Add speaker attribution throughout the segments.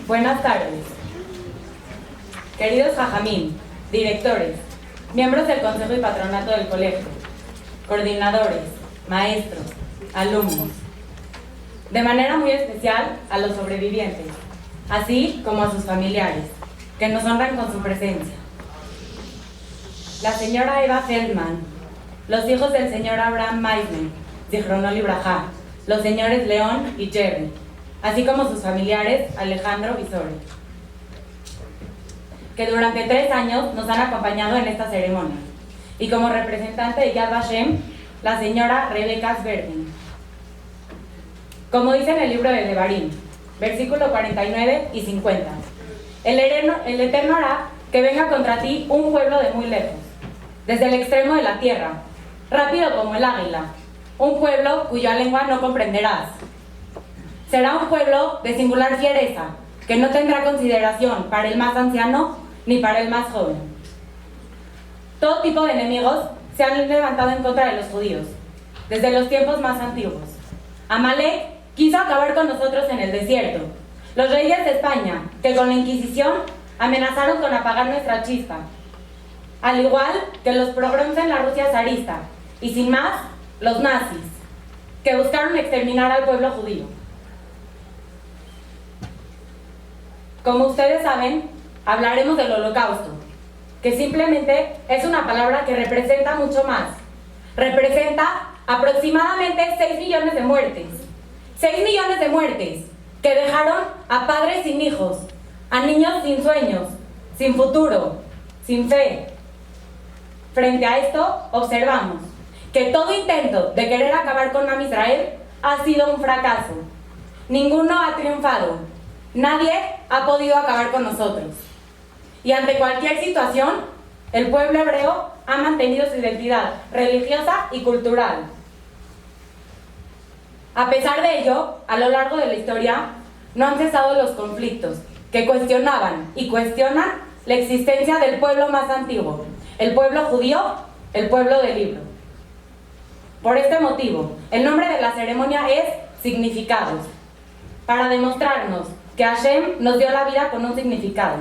Speaker 1: Buenas tardes. Queridos jajamín, directores, miembros del Consejo y Patronato del Colegio, coordinadores, maestros, alumnos. De manera muy especial a los sobrevivientes, así como a sus familiares, que nos honran con su presencia. La señora Eva Feldman, los hijos del señor Abraham Meisner, Zichrono Libraja, los señores León y Jerry, así como sus familiares Alejandro y Sore, que durante 3 años nos han acompañado en esta ceremonia, y como representante de Yad Vashem, la señora Rebeca Sverdin. Como dice en el libro de Devarim, versículo 49 y 50, el Eterno hará que venga contra ti un pueblo de muy lejos, desde el extremo de la tierra, rápido como el águila, un pueblo cuya lengua no comprenderás. Será un pueblo de singular fiereza, que no tendrá consideración para el más anciano ni para el más joven. Todo tipo de enemigos se han levantado en contra de los judíos, desde los tiempos más antiguos. Amalek quiso acabar con nosotros en el desierto. Los reyes de España, que con la Inquisición amenazaron con apagar nuestra chispa, al igual que los pogroms en la Rusia zarista, y sin más, los nazis, que buscaron exterminar al pueblo judío. Como ustedes saben, hablaremos del Holocausto, que simplemente es una palabra que representa mucho más. Representa aproximadamente 6 millones de muertes. 6 millones de muertes que dejaron a padres sin hijos, a niños sin sueños, sin futuro, sin fe. Frente a esto, observamos que todo intento de querer acabar con Am Israel ha sido un fracaso. Ninguno ha triunfado. Nadie ha podido acabar con nosotros. Y ante cualquier situación, el pueblo hebreo ha mantenido su identidad religiosa y cultural. A pesar de ello, a lo largo de la historia, no han cesado los conflictos que cuestionaban y cuestionan la existencia del pueblo más antiguo, el pueblo judío, el pueblo del libro. Por este motivo, el nombre de la ceremonia es Significados, para demostrarnos que Hashem nos dio la vida con un significado,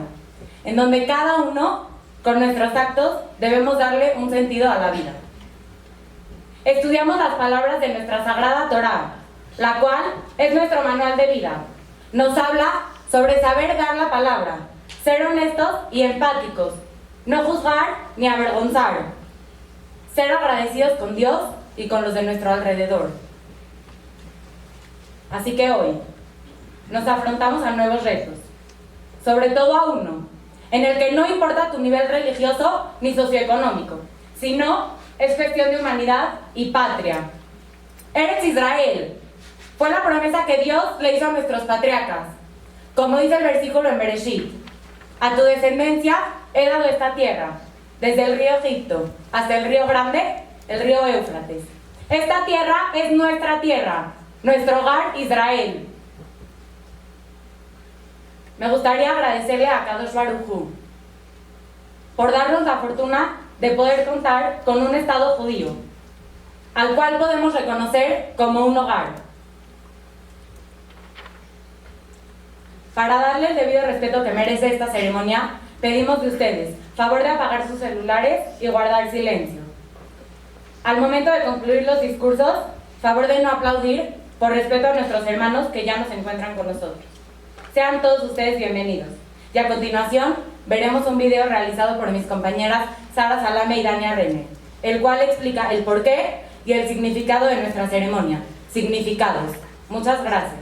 Speaker 1: en donde cada uno, con nuestros actos, debemos darle un sentido a la vida. Estudiamos las palabras de nuestra Sagrada Torá, la cual es nuestro manual de vida. Nos habla sobre saber dar la palabra, ser honestos y empáticos, no juzgar ni avergonzar, ser agradecidos con Dios y con los de nuestro alrededor. Así que hoy nos afrontamos a nuevos retos, sobre todo a uno, en el que no importa tu nivel religioso ni socioeconómico, sino es cuestión de humanidad y patria. Eretz Israel fue la promesa que Dios le hizo a nuestros patriarcas. Como dice el versículo en Bereshit, a tu descendencia he dado esta tierra, desde el río Egipto hasta el río Grande, el río Éufrates. Esta tierra es nuestra tierra, nuestro hogar Israel. Me gustaría agradecerle a Kadosh Baruj Hu por darnos la fortuna de poder contar con un Estado judío, al cual podemos reconocer como un hogar. Para darle el debido respeto que merece esta ceremonia, pedimos de ustedes favor de apagar sus celulares y guardar silencio. Al momento de concluir los discursos, favor de no aplaudir por respeto a nuestros hermanos que ya no se encuentran con nosotros. Sean todos ustedes bienvenidos. Y a continuación, veremos un video realizado por mis compañeras Sara Salame y Dania Renner, el cual explica el porqué y el significado de nuestra ceremonia. Significados. Muchas gracias.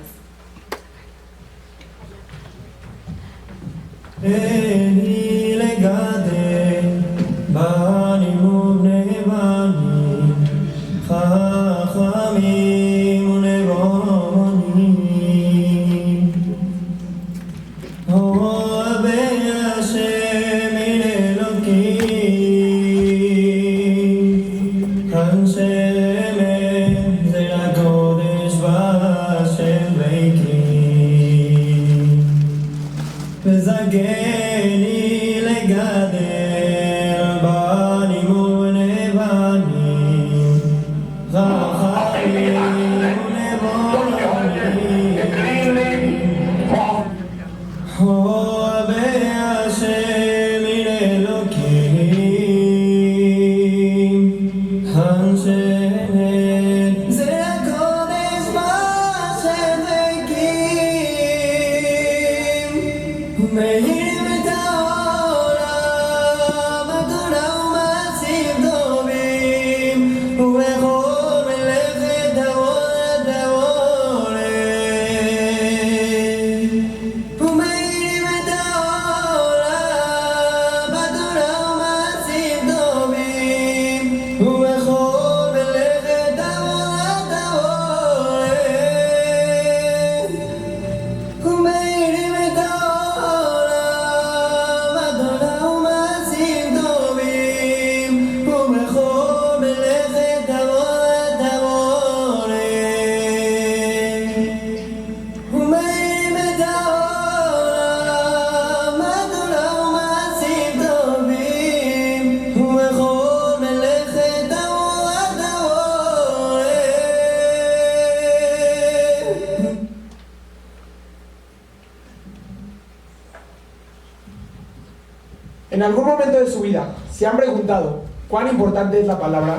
Speaker 2: En algún momento de su vida, ¿se han preguntado cuán importante es la palabra?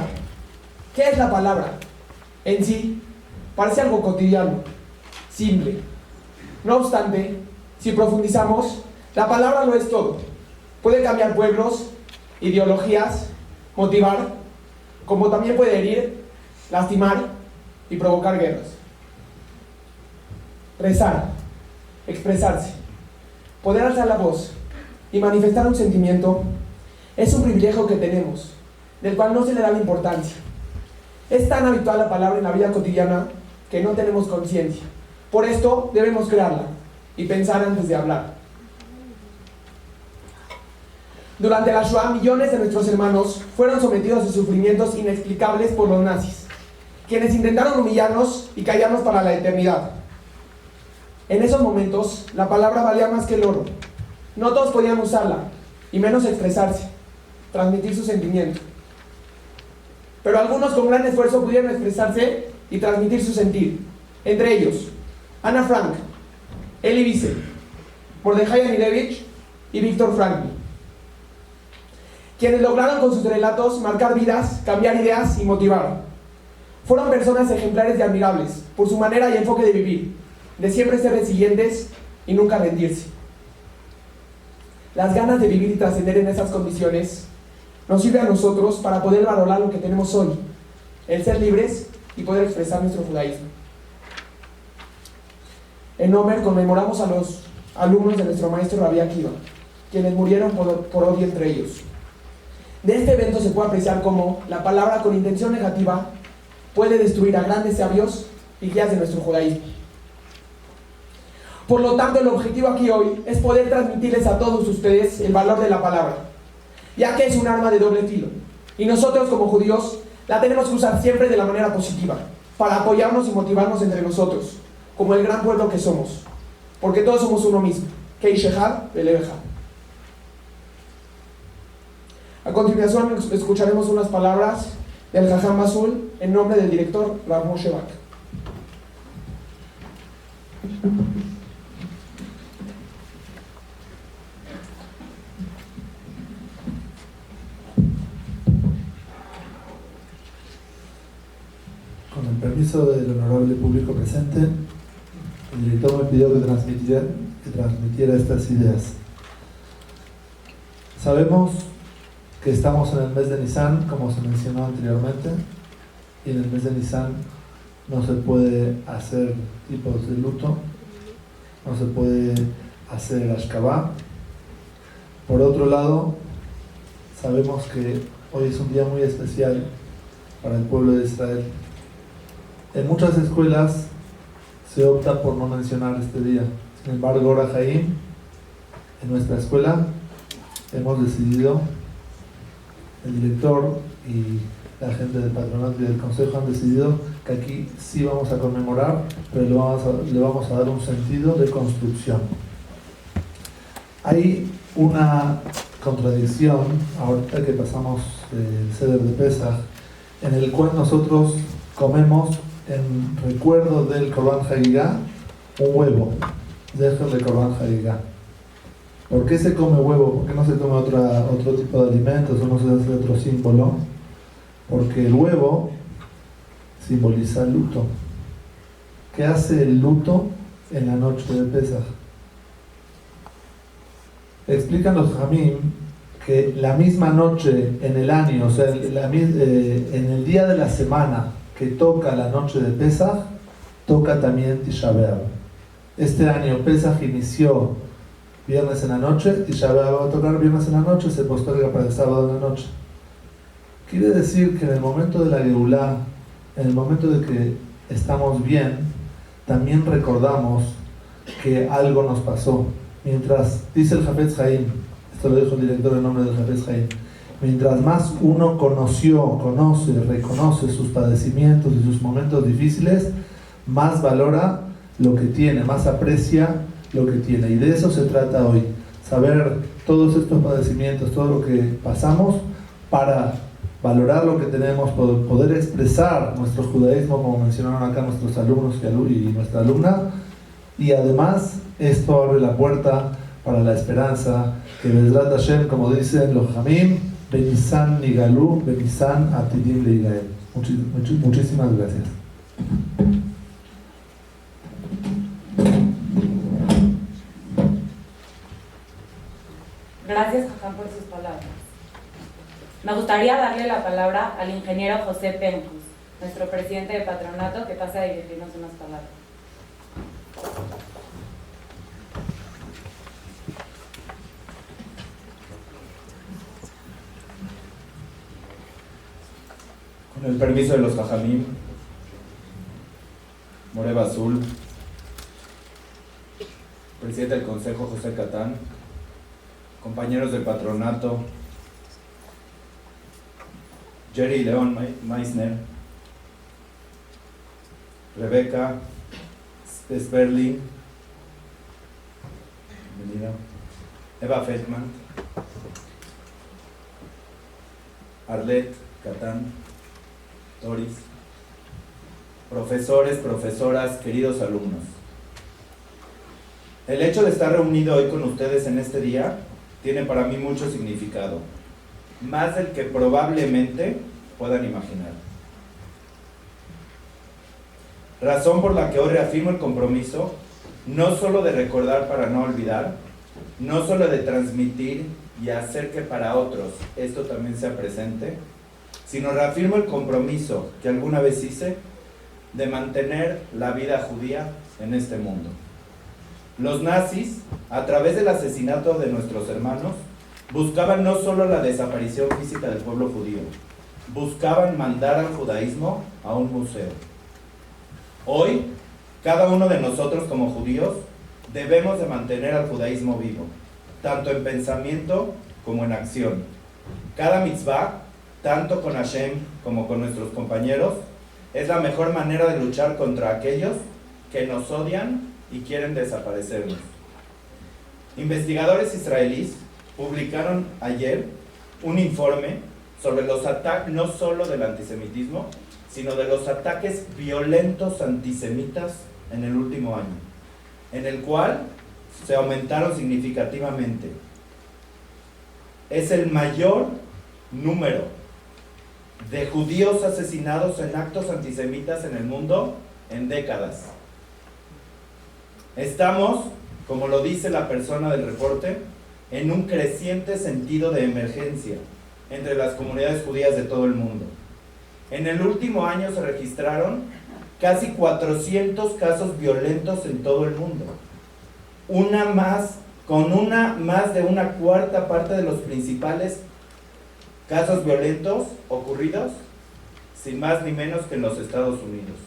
Speaker 2: ¿Qué es la palabra? En sí, parece algo cotidiano, simple. No obstante, si profundizamos, la palabra lo es todo. Puede cambiar pueblos, ideologías, motivar, como también puede herir, lastimar y provocar guerras. Rezar, expresarse, poder alzar la voz y manifestar un sentimiento es un privilegio que tenemos, del cual no se le da la importancia. Es tan habitual la palabra en la vida cotidiana que no tenemos conciencia. Por esto debemos crearla y pensar antes de hablar. Durante la Shoah, millones de nuestros hermanos fueron sometidos a sufrimientos inexplicables por los nazis, quienes intentaron humillarnos y callarnos para la eternidad. En esos momentos, la palabra valía más que el oro. No todos podían usarla, y menos expresarse, transmitir su sentimiento. Pero algunos con gran esfuerzo pudieron expresarse y transmitir su sentir. Entre ellos, Ana Frank, Elie Wiesel, Mordechai Anievich y Viktor Frankl, quienes lograron con sus relatos marcar vidas, cambiar ideas y motivar. Fueron personas ejemplares y admirables por su manera y enfoque de vivir, de siempre ser resilientes y nunca rendirse. Las ganas de vivir y trascender en esas condiciones nos sirve a nosotros para poder valorar lo que tenemos hoy, el ser libres y poder expresar nuestro judaísmo. En Omer conmemoramos a los alumnos de nuestro maestro Rabbi Akiva, quienes murieron por odio entre ellos. De este evento se puede apreciar cómo la palabra con intención negativa puede destruir a grandes sabios y guías de nuestro judaísmo. Por lo tanto, el objetivo aquí hoy es poder transmitirles a todos ustedes el valor de la palabra, ya que es un arma de doble filo, y nosotros como judíos la tenemos que usar siempre de la manera positiva, para apoyarnos y motivarnos entre nosotros, como el gran pueblo que somos, porque todos somos uno mismo, Keish Echad Belev Echad. A continuación escucharemos unas palabras del Jajam Azul en nombre del director Rav Moshe Bak.
Speaker 3: Con el permiso del honorable público presente, el director me pidió que transmitiera estas ideas. Sabemos que estamos en el mes de Nisan, como se mencionó anteriormente, y en el mes de Nisan no se puede hacer tipos de luto, no se puede hacer el Ashkabá. Por otro lado, sabemos que hoy es un día muy especial para el pueblo de Israel. En muchas escuelas se opta por no mencionar este día. Sin embargo, Ora Haim, en nuestra escuela, hemos decidido, el director y la gente del patronato y del consejo han decidido que aquí sí vamos a conmemorar, pero le vamos a dar un sentido de construcción. Hay una contradicción, ahorita que pasamos el Seder de Pesach, en el cual nosotros comemos en recuerdo del Korban Hagigah un huevo, dejar de Korban Hagigah. ¿Por qué se come huevo? ¿Por qué no se come otro tipo de alimentos o no se hace otro símbolo? Porque el huevo simboliza el luto. ¿Qué hace el luto en la noche de Pesaj? Explican los Jamim que la misma noche en el año, o sea, en el día de la semana que toca la noche de Pesaj, toca también Tisha B'Av. Este año Pesaj inició viernes en la noche, Tisha B'Av va a tocar viernes en la noche, se posterga para el sábado en la noche. Quiere decir que en el momento de la Geulá, en el momento de que estamos bien, también recordamos que algo nos pasó. Mientras, dice el Hafetz Haim, esto lo dijo el director en nombre del Hafetz Haim, mientras más uno reconoce sus padecimientos y sus momentos difíciles, más valora lo que tiene, más aprecia lo que tiene. Y de eso se trata hoy, saber todos estos padecimientos, todo lo que pasamos, para valorar lo que tenemos, poder expresar nuestro judaísmo, como mencionaron acá nuestros alumnos y nuestra alumna, y además esto abre la puerta para la esperanza, que Bezrat Hashem, como dicen los Jamim, Benisan Nigalú, Benisan Atidim Leigael. Muchísimas gracias.
Speaker 1: Gracias, Jajam, por sus palabras. Me gustaría darle la palabra al ingeniero José Pencus, nuestro presidente de patronato, que pasa a dirigirnos unas palabras.
Speaker 4: Con el permiso de los Jajamim, Moreva Azul, presidente del Consejo José Catán, compañeros del patronato, Jerry León Meissner, Rebeca Sperling, bienvenida, Eva Feldman, Arlette Catán, Doris, profesores, profesoras, queridos alumnos. El hecho de estar reunido hoy con ustedes en este día tiene para mí mucho significado, más del que probablemente puedan imaginar. Razón por la que hoy reafirmo el compromiso, no solo de recordar para no olvidar, no solo de transmitir y hacer que para otros esto también sea presente, sino reafirmo el compromiso que alguna vez hice de mantener la vida judía en este mundo. Los nazis, a través del asesinato de nuestros hermanos, buscaban no solo la desaparición física del pueblo judío, buscaban mandar al judaísmo a un museo. Hoy, cada uno de nosotros como judíos debemos de mantener al judaísmo vivo, tanto en pensamiento como en acción. Cada mitzvah, tanto con Hashem como con nuestros compañeros, es la mejor manera de luchar contra aquellos que nos odian y quieren desaparecernos. Investigadores israelíes publicaron ayer un informe sobre los ataques, no solo del antisemitismo, sino de los ataques violentos antisemitas en el último año, en el cual se aumentaron significativamente. Es el mayor número de judíos asesinados en actos antisemitas en el mundo en décadas. Estamos, como lo dice la persona del reporte, en un creciente sentido de emergencia entre las comunidades judías de todo el mundo. En el último año se registraron casi 400 casos violentos en todo el mundo. Más de una cuarta parte de los principales casos violentos ocurridos, sin más ni menos que en los Estados Unidos.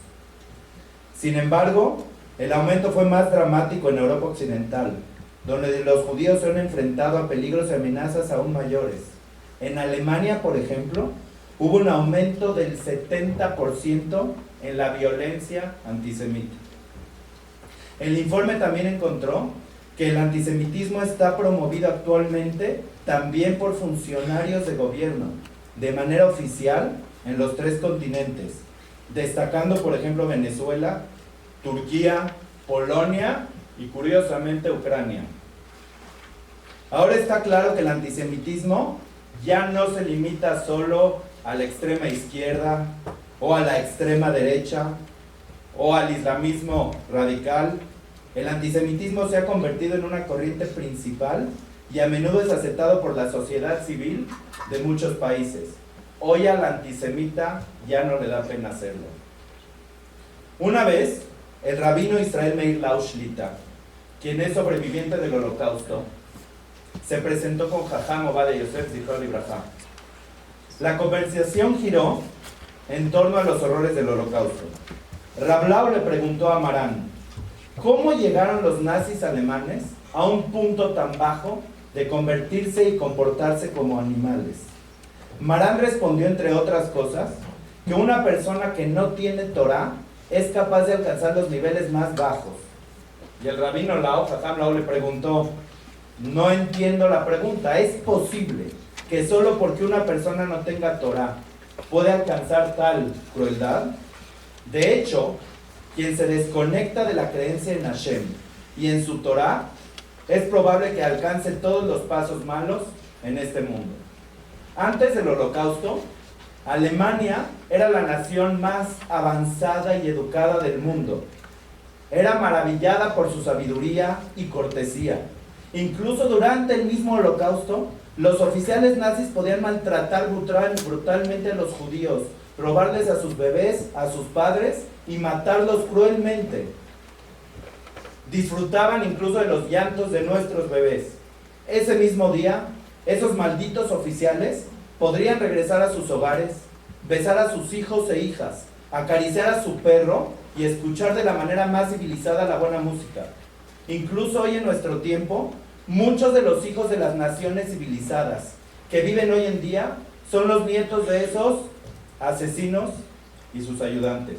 Speaker 4: Sin embargo, el aumento fue más dramático en Europa Occidental, donde los judíos se han enfrentado a peligros y amenazas aún mayores. En Alemania, por ejemplo, hubo un aumento del 70% en la violencia antisemita. El informe también encontró que el antisemitismo está promovido actualmente también por funcionarios de gobierno, de manera oficial en los 3 continentes, destacando por ejemplo Venezuela, Turquía, Polonia y curiosamente Ucrania. Ahora está claro que el antisemitismo ya no se limita solo a la extrema izquierda o a la extrema derecha o al islamismo radical. El antisemitismo se ha convertido en una corriente principal y a menudo es aceptado por la sociedad civil de muchos países. Hoy al antisemita ya no le da pena hacerlo. Una vez, el rabino Israel Meir Lau Shlita, quien es sobreviviente del Holocausto, se presentó con Jajam Ovadia Yosef Zichron Libraja. La conversación giró en torno a los horrores del Holocausto. Rav Lau le preguntó a Marán, ¿cómo llegaron los nazis alemanes a un punto tan bajo de convertirse y comportarse como animales? Marán respondió, entre otras cosas, que una persona que no tiene Torah es capaz de alcanzar los niveles más bajos. Y el rabino Lau, Jajam Lau, le preguntó, no entiendo la pregunta, ¿es posible que solo porque una persona no tenga Torah puede alcanzar tal crueldad? De hecho, quien se desconecta de la creencia en Hashem y en su Torah es probable que alcance todos los pasos malos en este mundo. Antes del Holocausto, Alemania era la nación más avanzada y educada del mundo. Era maravillada por su sabiduría y cortesía. Incluso durante el mismo Holocausto, los oficiales nazis podían maltratar brutalmente a los judíos, robarles a sus bebés, a sus padres y matarlos cruelmente. Disfrutaban incluso de los llantos de nuestros bebés. Ese mismo día, esos malditos oficiales podrían regresar a sus hogares, besar a sus hijos e hijas, acariciar a su perro y escuchar de la manera más civilizada la buena música. Incluso hoy en nuestro tiempo, muchos de los hijos de las naciones civilizadas que viven hoy en día son los nietos de esos asesinos y sus ayudantes.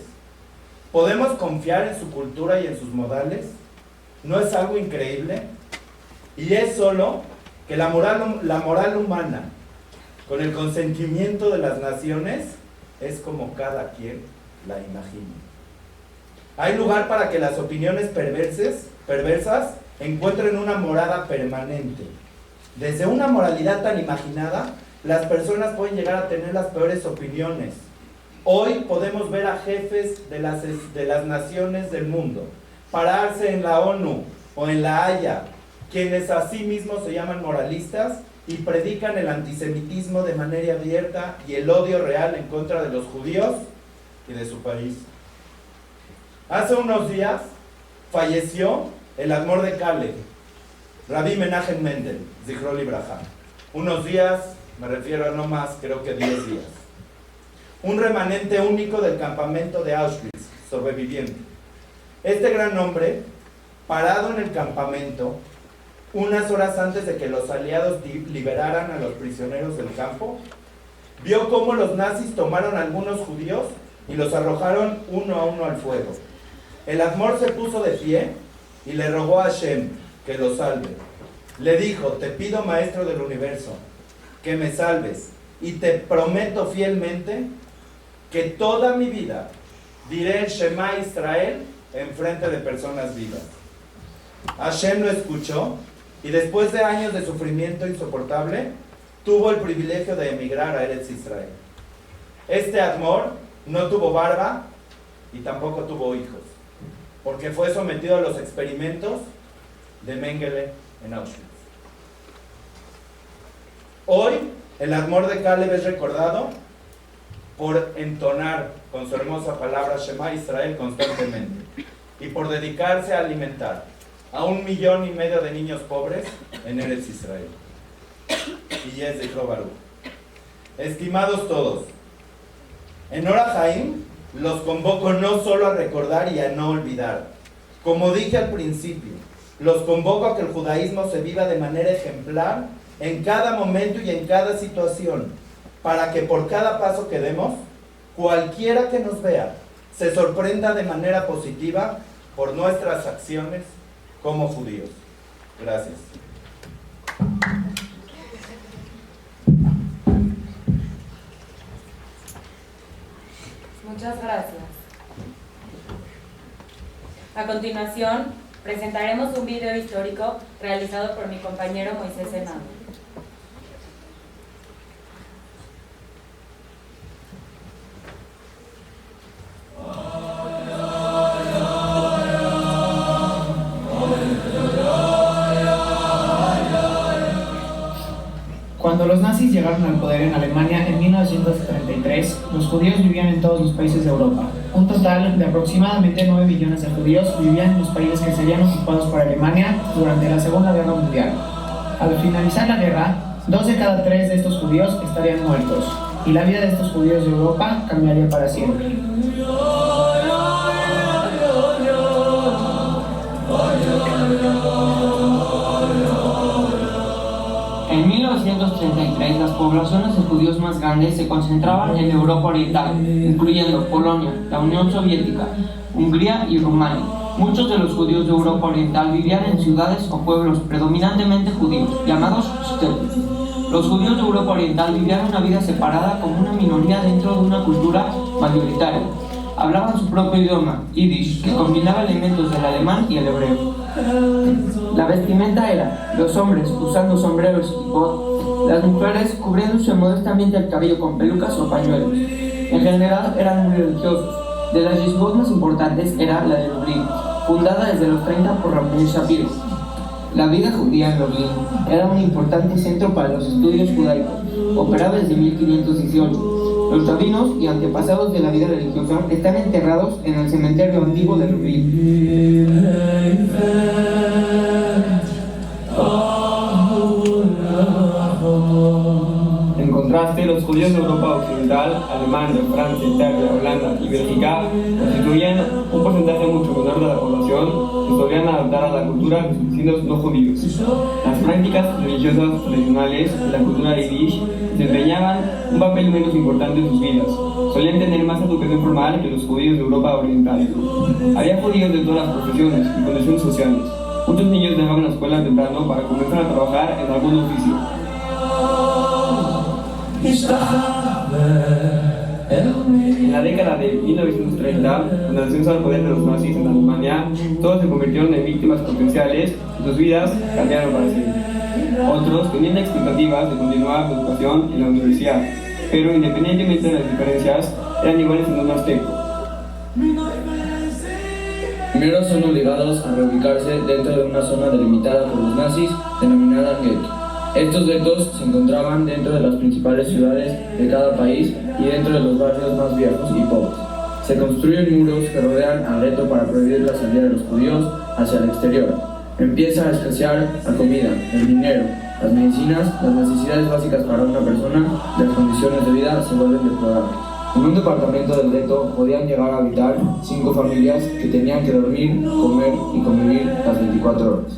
Speaker 4: ¿Podemos confiar en su cultura y en sus modales? ¿No es algo increíble? Y es solo que la moral humana, con el consentimiento de las naciones, es como cada quien la imagina. Hay lugar para que las opiniones perversas encuentren una morada permanente. Desde una moralidad tan imaginada, las personas pueden llegar a tener las peores opiniones. Hoy podemos ver a jefes de las naciones del mundo pararse en la ONU o en la Haya, quienes a sí mismos se llaman moralistas y predican el antisemitismo de manera abierta y el odio real en contra de los judíos y de su país. Hace unos días falleció el Admor de Caleb, Rabbi Menachem Mendel, Zichro Libraja. Unos días, me refiero a no más, creo que 10 días. Un remanente único del campamento de Auschwitz, sobreviviente. Este gran hombre, parado en el campamento, unas horas antes de que los aliados liberaran a los prisioneros del campo, vio cómo los nazis tomaron a algunos judíos y los arrojaron uno a uno al fuego. El Admor se puso de pie y le rogó a Hashem que lo salve. Le dijo: te pido, maestro del universo, que me salves, y te prometo fielmente que toda mi vida diré el Shema Israel en frente de personas vivas. Hashem lo escuchó y después de años de sufrimiento insoportable, tuvo el privilegio de emigrar a Eretz Israel. Este Admor no tuvo barba y tampoco tuvo hijos, porque fue sometido a los experimentos de Mengele en Auschwitz. Hoy, el Admor de Caleb es recordado por entonar con su hermosa palabra Shema Israel constantemente y por dedicarse a alimentar a 1,5 millones de niños pobres en Eretz Israel. Y es de Baruch. Estimados todos, en Orah Haim los convoco no solo a recordar y a no olvidar. Como dije al principio, los convoco a que el judaísmo se viva de manera ejemplar en cada momento y en cada situación, para que por cada paso que demos, cualquiera que nos vea se sorprenda de manera positiva por nuestras acciones como judíos. Gracias.
Speaker 1: Muchas gracias. A continuación, presentaremos un video histórico realizado por mi compañero Moisés Senado.
Speaker 5: Cuando los nazis llegaron al poder en Alemania en 1933, los judíos vivían en todos los países de Europa. Un total de aproximadamente 9 millones de judíos vivían en los países que serían ocupados por Alemania durante la Segunda Guerra Mundial. Al finalizar la guerra, 2 de cada 3 de estos judíos estarían muertos, y la vida de estos judíos de Europa cambiaría para siempre.
Speaker 6: En 1933, las poblaciones de judíos más grandes se concentraban en Europa Oriental, incluyendo Polonia, la Unión Soviética, Hungría y Rumania. Muchos de los judíos de Europa Oriental vivían en ciudades o pueblos predominantemente judíos, llamados shtetl. Los judíos de Europa Oriental vivían una vida separada como una minoría dentro de una cultura mayoritaria. hablaban su propio idioma, yiddish, que combinaba elementos del alemán y el hebreo. La vestimenta era, los hombres usando sombreros y kippot, las mujeres cubriéndose modestamente el cabello con pelucas o pañuelos. En general eran muy religiosos. De las yeshivot más importantes era la de Lublin, fundada desde los 30 por Rabbi Shapiro. La vida judía en Lublin era un importante centro para los estudios judaicos. Operaba desde 1518. Los rabinos y antepasados de la vida religiosa están enterrados en el cementerio antiguo de Lublin. En contraste, los judíos de Europa Occidental, Alemania, Francia, Italia, Holanda y Bélgica constituían un porcentaje mucho menor de la población que solían adaptar a la cultura de sus vecinos no judíos. Las prácticas religiosas tradicionales y la cultura yiddish desempeñaban un papel menos importante en sus vidas. Solían tener más educación formal que los judíos de Europa Oriental. Había judíos de todas las profesiones y condiciones sociales. Muchos niños dejaban la escuela temprano para comenzar a trabajar en algún oficio. En la década de 1930, cuando ascenso al poder de los nazis en Alemania, todos se convirtieron en víctimas potenciales y sus vidas cambiaron para siempre. Otros tenían expectativas de continuar su educación en la universidad, pero independientemente de las diferencias, eran iguales en un aspecto. Primero son obligados a reubicarse dentro de una zona delimitada por los nazis, denominada gueto. Estos guetos se encontraban dentro de las principales ciudades de cada país y dentro de los barrios más viejos y pobres. Se construyen muros que rodean al gueto para prohibir la salida de los judíos hacia el exterior. Empieza a escasear la comida, el dinero, las medicinas, las necesidades básicas para una persona y las condiciones de vida se vuelven deplorables. En un departamento del gueto podían llegar a habitar 5 familias que tenían que dormir, comer y convivir las 24 horas.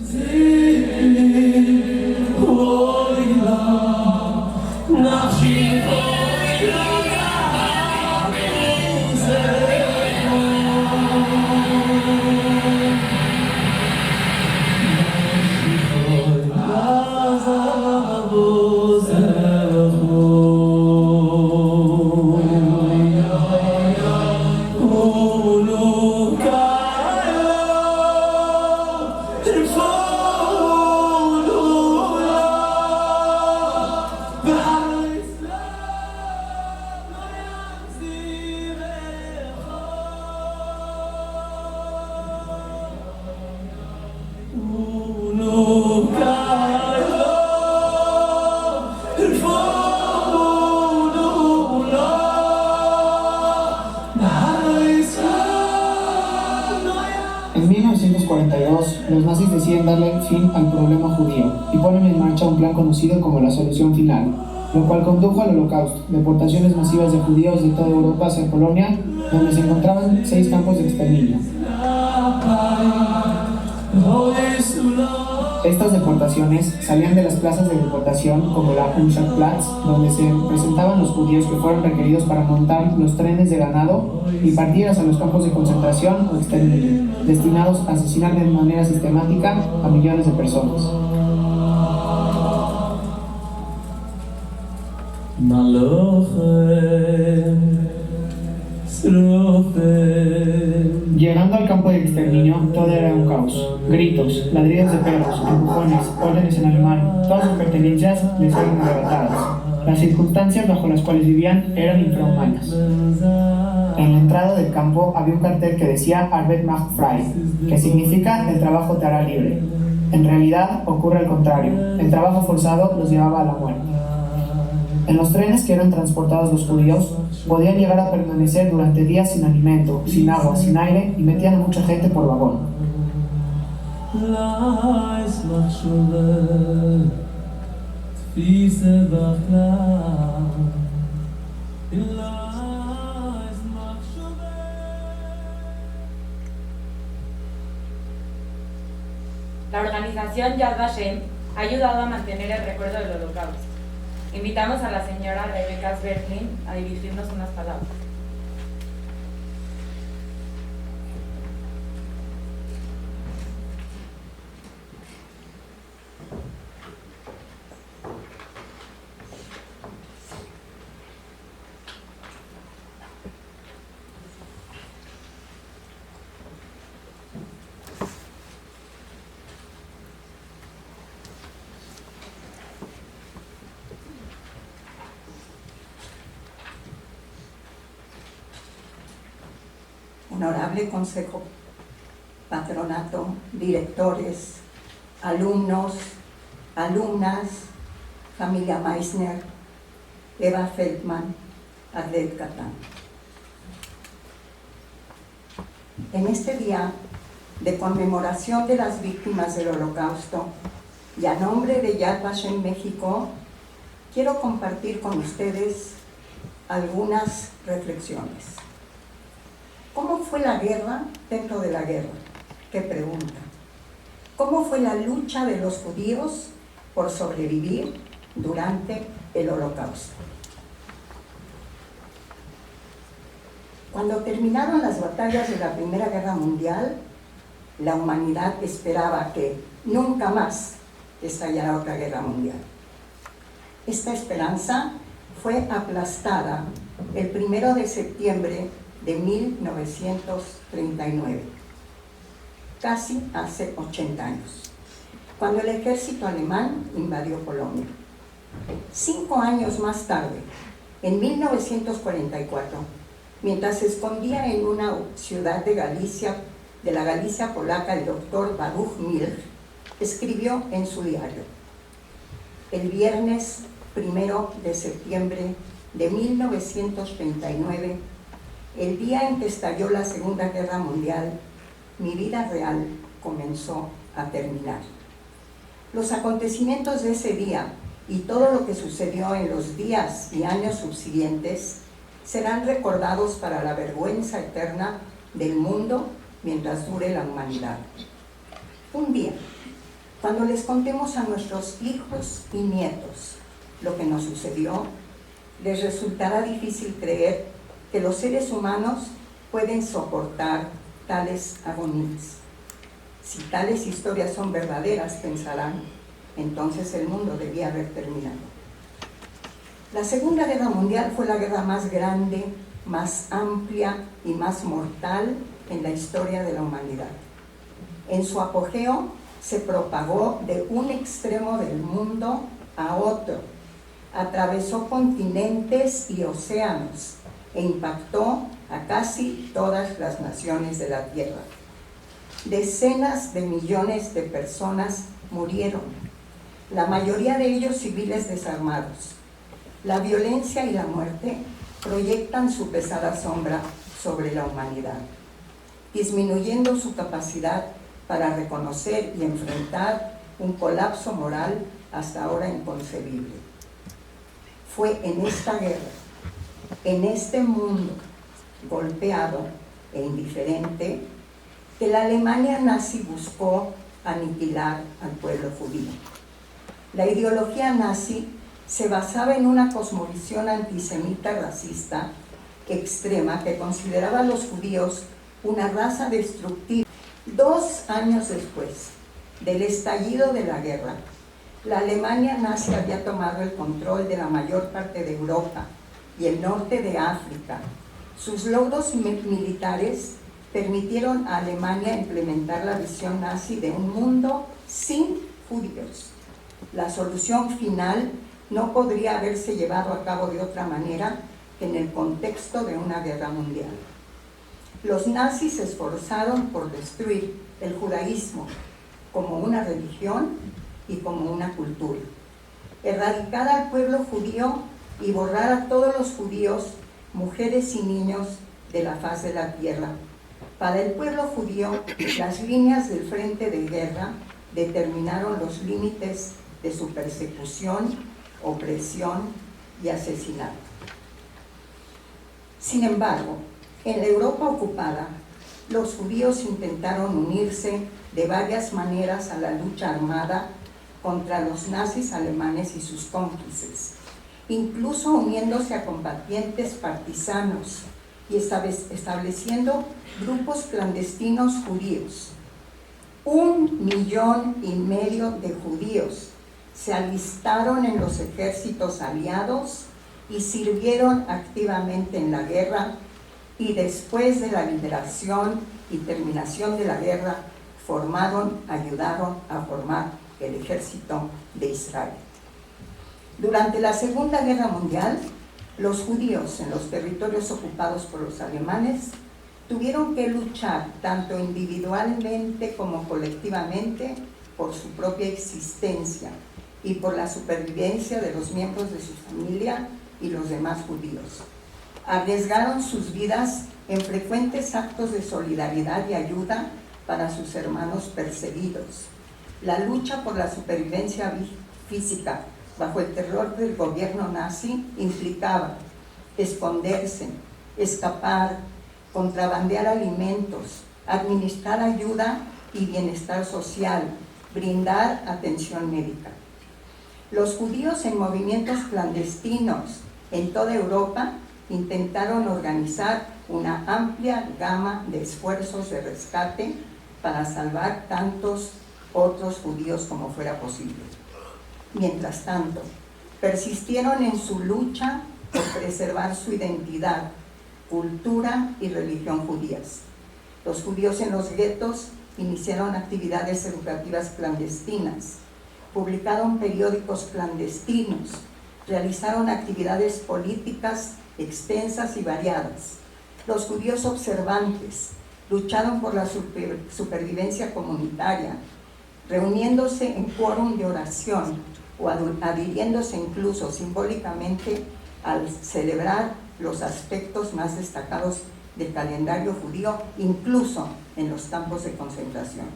Speaker 5: En 1942, los nazis deciden darle fin al problema judío y ponen en marcha un plan conocido como la solución final, lo cual condujo al Holocausto, deportaciones masivas de judíos de toda Europa hacia Polonia, donde se encontraban 6 campos de exterminio. Estas deportaciones salían de las plazas de deportación como la Unscharplatz, donde se presentaban los judíos que fueron requeridos para montar los trenes de ganado y partir hacia los campos de concentración o exterminio, destinados a asesinar de manera sistemática a millones de personas. Llegando al campo de exterminio, todo era un caos. Gritos, ladridos de perros, empujones, órdenes en alemán, todas sus pertenencias les fueron arrebatadas. Las circunstancias bajo las cuales vivían eran infrahumanas. En la entrada del campo había un cartel que decía Arbeit macht frei, que significa el trabajo te hará libre. En realidad ocurre al contrario, el trabajo forzado los llevaba a la muerte. En los trenes que eran transportados los judíos, podían llegar a permanecer durante días sin alimento, sin agua, sin aire y metían a mucha gente por vagón.
Speaker 1: La organización Yad Vashem ha ayudado a mantener el recuerdo del Holocausto. Invitamos a la señora Rebecca Bertlin a dirigirnos unas palabras.
Speaker 7: honorable consejo, patronato, directores, alumnos, alumnas, familia Meissner, Eva Feldman, Arlet Catán. En este día de conmemoración de las víctimas del Holocausto y a nombre de Yad Vashem México, quiero compartir con ustedes algunas reflexiones. ¿Cómo fue la guerra dentro de la guerra? ¿Qué pregunta? ¿Cómo fue la lucha de los judíos por sobrevivir durante el Holocausto? Cuando terminaron las batallas de la Primera Guerra Mundial, la humanidad esperaba que nunca más estallara otra guerra mundial. Esta esperanza fue aplastada el 1 de septiembre de 1939, casi hace 80 años, cuando el ejército alemán invadió Polonia. 5 años más tarde, en 1944, mientras se escondía en una ciudad de Galicia, de la Galicia polaca, el doctor Baruch Milch escribió en su diario: el viernes 1 de septiembre de 1939, el día en que estalló la Segunda Guerra Mundial, mi vida real comenzó a terminar. Los acontecimientos de ese día y todo lo que sucedió en los días y años subsiguientes serán recordados para la vergüenza eterna del mundo mientras dure la humanidad. Un día, cuando les contemos a nuestros hijos y nietos lo que nos sucedió, les resultará difícil creer que los seres humanos pueden soportar tales agonías. Si tales historias son verdaderas, pensarán, entonces el mundo debía haber terminado. La Segunda Guerra Mundial fue la guerra más grande, más amplia y más mortal en la historia de la humanidad. En su apogeo se propagó de un extremo del mundo a otro, atravesó continentes y océanos e impactó a casi todas las naciones de la Tierra. Decenas de millones de personas murieron, la mayoría de ellos civiles desarmados. La violencia y la muerte proyectan su pesada sombra sobre la humanidad, disminuyendo su capacidad para reconocer y enfrentar un colapso moral hasta ahora inconcebible. Fue en esta guerra, en este mundo golpeado e indiferente, que la Alemania nazi buscó aniquilar al pueblo judío. La ideología nazi se basaba en una cosmovisión antisemita racista extrema que consideraba a los judíos una raza destructiva. 2 años después del estallido de la guerra, la Alemania nazi había tomado el control de la mayor parte de Europa y el norte de África. Sus logros militares permitieron a Alemania implementar la visión nazi de un mundo sin judíos. La solución final no podría haberse llevado a cabo de otra manera que en el contexto de una guerra mundial. Los nazis se esforzaron por destruir el judaísmo como una religión y como una cultura, erradicar al pueblo judío y borrar a todos los judíos, mujeres y niños de la faz de la tierra. Para el pueblo judío, las líneas del frente de guerra determinaron los límites de su persecución, opresión y asesinato. Sin embargo, en la Europa ocupada, los judíos intentaron unirse de varias maneras a la lucha armada contra los nazis alemanes y sus cómplices, incluso uniéndose a combatientes partisanos y estableciendo grupos clandestinos judíos. 1,5 millones de judíos se alistaron en los ejércitos aliados y sirvieron activamente en la guerra, y después de la liberación y terminación de la guerra ayudaron a formar el ejército de Israel. Durante la Segunda Guerra Mundial, los judíos en los territorios ocupados por los alemanes tuvieron que luchar tanto individualmente como colectivamente por su propia existencia y por la supervivencia de los miembros de su familia y los demás judíos. Arriesgaron sus vidas en frecuentes actos de solidaridad y ayuda para sus hermanos perseguidos. La lucha por la supervivencia física bajo el terror del gobierno nazi implicaba esconderse, escapar, contrabandear alimentos, administrar ayuda y bienestar social, brindar atención médica. Los judíos en movimientos clandestinos en toda Europa intentaron organizar una amplia gama de esfuerzos de rescate para salvar tantos otros judíos como fuera posible. Mientras tanto, persistieron en su lucha por preservar su identidad, cultura y religión judías. Los judíos en los guetos iniciaron actividades educativas clandestinas, publicaron periódicos clandestinos, realizaron actividades políticas extensas y variadas. Los judíos observantes lucharon por la supervivencia comunitaria, reuniéndose en quórum de oración o adhiriéndose incluso simbólicamente al celebrar los aspectos más destacados del calendario judío, incluso en los campos de concentración.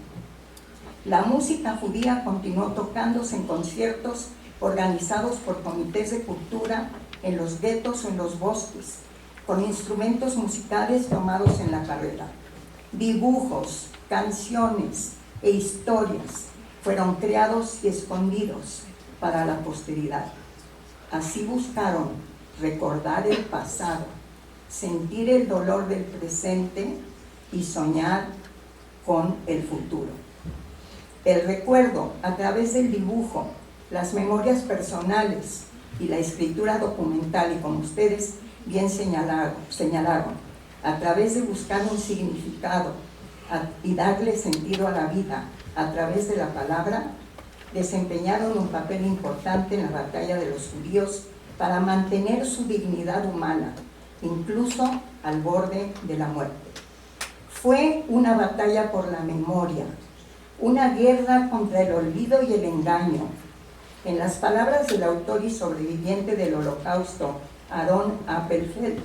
Speaker 7: La música judía continuó tocándose en conciertos organizados por comités de cultura en los guetos o en los bosques, con instrumentos musicales tomados en la carrera. Dibujos, canciones e historias fueron creados y escondidos para la posteridad. Así buscaron recordar el pasado, sentir el dolor del presente y soñar con el futuro. El recuerdo a través del dibujo, las memorias personales y la escritura documental, y como ustedes bien señalaron, a través de buscar un significado y darle sentido a la vida a través de la palabra, desempeñaron un papel importante en la batalla de los judíos para mantener su dignidad humana, incluso al borde de la muerte. Fue una batalla por la memoria, una guerra contra el olvido y el engaño. En las palabras del autor y sobreviviente del Holocausto, Aaron Appelfeld,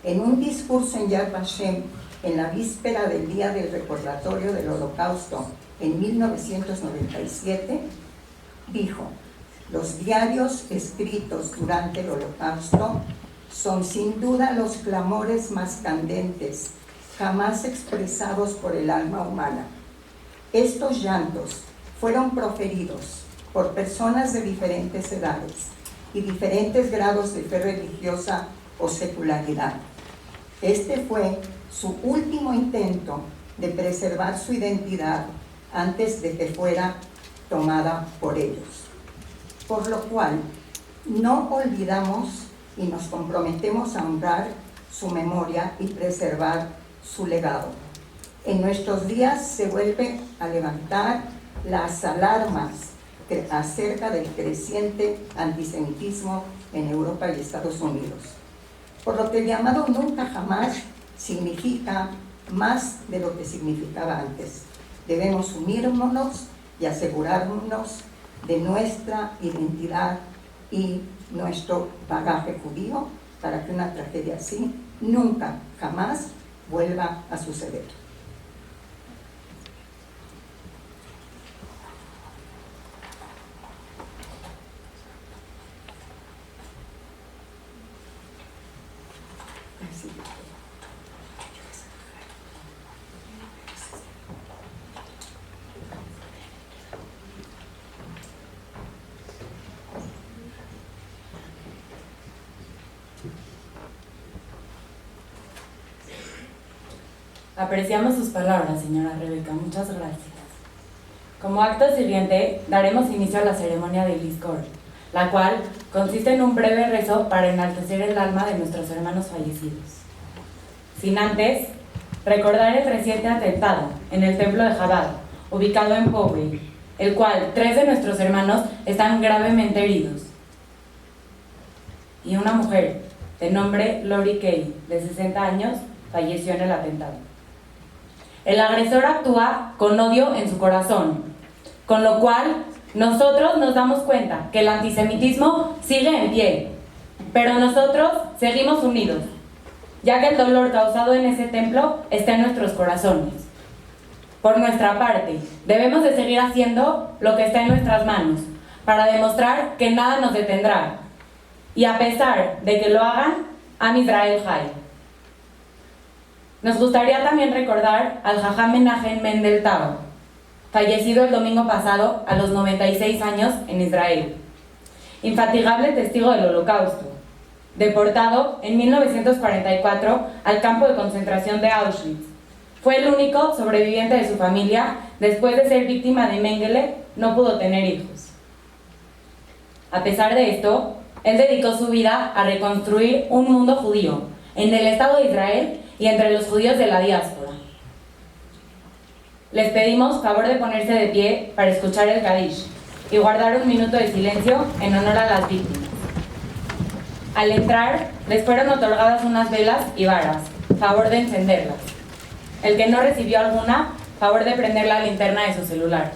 Speaker 7: en un discurso en Yad Vashem, en la víspera del Día del Recordatorio del Holocausto, en 1997, dijo: los diarios escritos durante el Holocausto son sin duda los clamores más candentes jamás expresados por el alma humana. Estos llantos fueron proferidos por personas de diferentes edades y diferentes grados de fe religiosa o secularidad. Este fue su último intento de preservar su identidad antes de que fuera tomada por ellos. Por lo cual, no olvidamos y nos comprometemos a honrar su memoria y preservar su legado. En nuestros días se vuelve a levantar las alarmas acerca del creciente antisemitismo en Europa y Estados Unidos. Por lo que el llamado nunca jamás significa más de lo que significaba antes. Debemos unirnos y asegurarnos de nuestra identidad y nuestro bagaje judío para que una tragedia así nunca jamás vuelva a suceder.
Speaker 1: Apreciamos sus palabras, señora Rebeca. Muchas gracias. Como acto siguiente, daremos inicio a la ceremonia de Lizkor, la cual consiste en un breve rezo para enaltecer el alma de nuestros hermanos fallecidos. Sin antes, recordar el reciente atentado en el templo de Chabad, ubicado en Poway, el cual 3 de nuestros hermanos están gravemente heridos. Y una mujer, de nombre Lori Kay, de 60 años, falleció en el atentado. el agresor actúa con odio en su corazón, con lo cual nosotros nos damos cuenta que el antisemitismo sigue en pie, pero nosotros seguimos unidos, ya que el dolor causado en ese templo está en nuestros corazones. Por nuestra parte, debemos de seguir haciendo lo que está en nuestras manos, para demostrar que nada nos detendrá. Y a pesar de que lo hagan, Am Israel Jai. Nos gustaría también recordar al Jajam Menachem Mendel Taba, fallecido el domingo pasado a los 96 años en Israel. Infatigable testigo del Holocausto, deportado en 1944 al campo de concentración de Auschwitz. Fue el único sobreviviente de su familia. Después de ser víctima de Mengele, no pudo tener hijos. A pesar de esto, él dedicó su vida a reconstruir un mundo judío en el Estado de Israel y entre los judíos de la diáspora. Les pedimos favor de ponerse de pie para escuchar el Kadish y guardar un minuto de silencio en honor a las víctimas. Al entrar, les fueron otorgadas unas velas y varas, favor de encenderlas. El que no recibió alguna, favor de prender la linterna de sus celulares.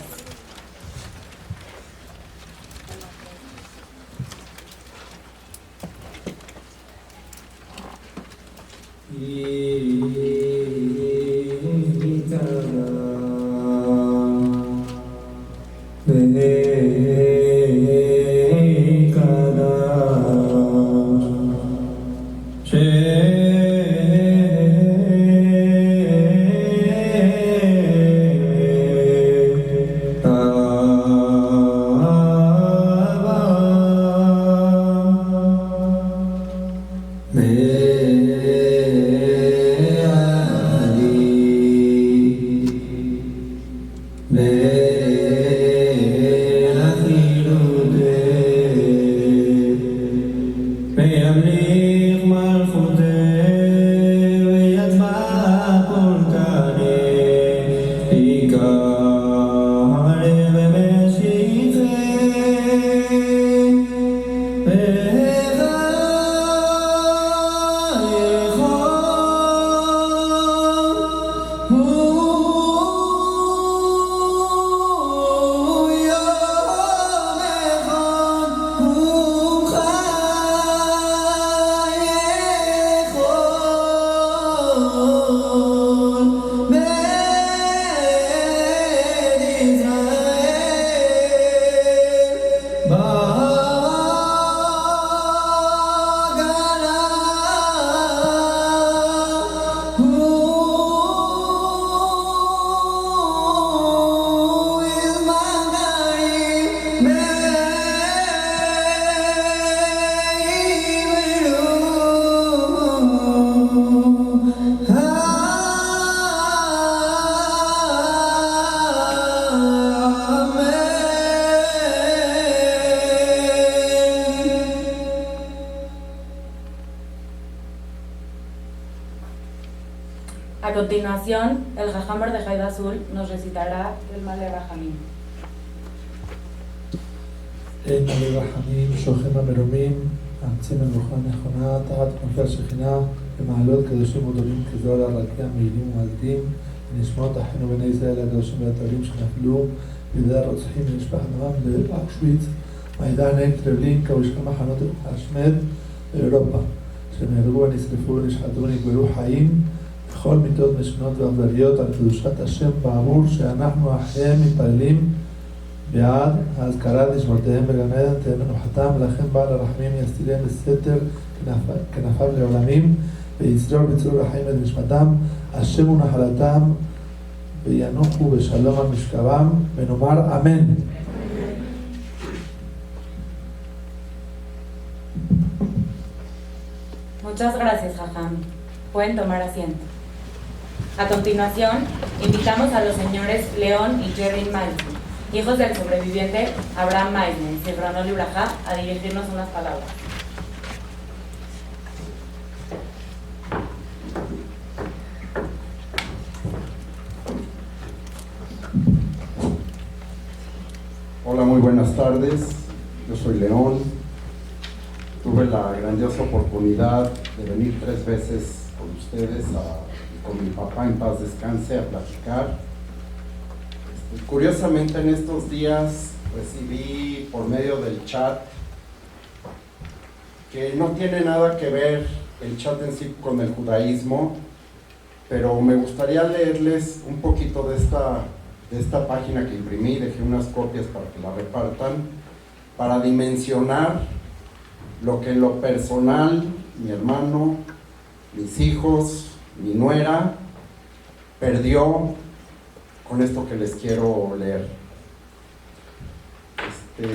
Speaker 1: A continuación, el Jajam Mordejai Azul nos recitará el Male Rahamim.
Speaker 3: אין מלא רחמים, שוכם המרומים, אמצים מנוחה נכונה, תחת כנפי השכינה, במעלות קדושים וגדולים כזוהר הרקיע, מעילים ומלדים, ונשמעות אחינו בני ישראל הקדושים והטהורים שנפלו בידי הרוצחים במשפחת נועם באושוויץ, מעידן טרבלינקה ושאר מחנות השמד באירופה, שנהרגו ונשרפו ונשחטו ונקברו חיים, בכל מיתות משכנות ואכזריות על קדושת השם בעבור שאנחנו אחיהם מתפללים בעד ההזכרת נשמותיהם בגן עדן תהא מנוחתם, ולכן בעל הרחמים יסתירם בסתר כנפיו לעולמים ויצרור בצרור החיים את נשמתם, השם הוא נחלתם וינוחו בשלום על משכבם, ונאמר אמן.
Speaker 1: Muchas gracias, Jajam. Pueden tomar asiento. A continuación, invitamos a los señores León y Jerry Malkin, hijos del sobreviviente Abraham Meisner, Zifronol y Brajá, a dirigirnos unas palabras.
Speaker 8: Hola, muy buenas tardes. Yo soy León. Tuve la grandiosa oportunidad de venir 3 veces con ustedes a con mi papá, en paz descanse, a platicar. Curiosamente, en estos días recibí por medio del chat, que no tiene nada que ver el chat en sí con el judaísmo, pero me gustaría leerles un poquito de esta página que imprimí. Dejé unas copias para que la repartan, para dimensionar lo que en lo personal, mi hermano, mis hijos, mi nuera, perdió con esto que les quiero leer.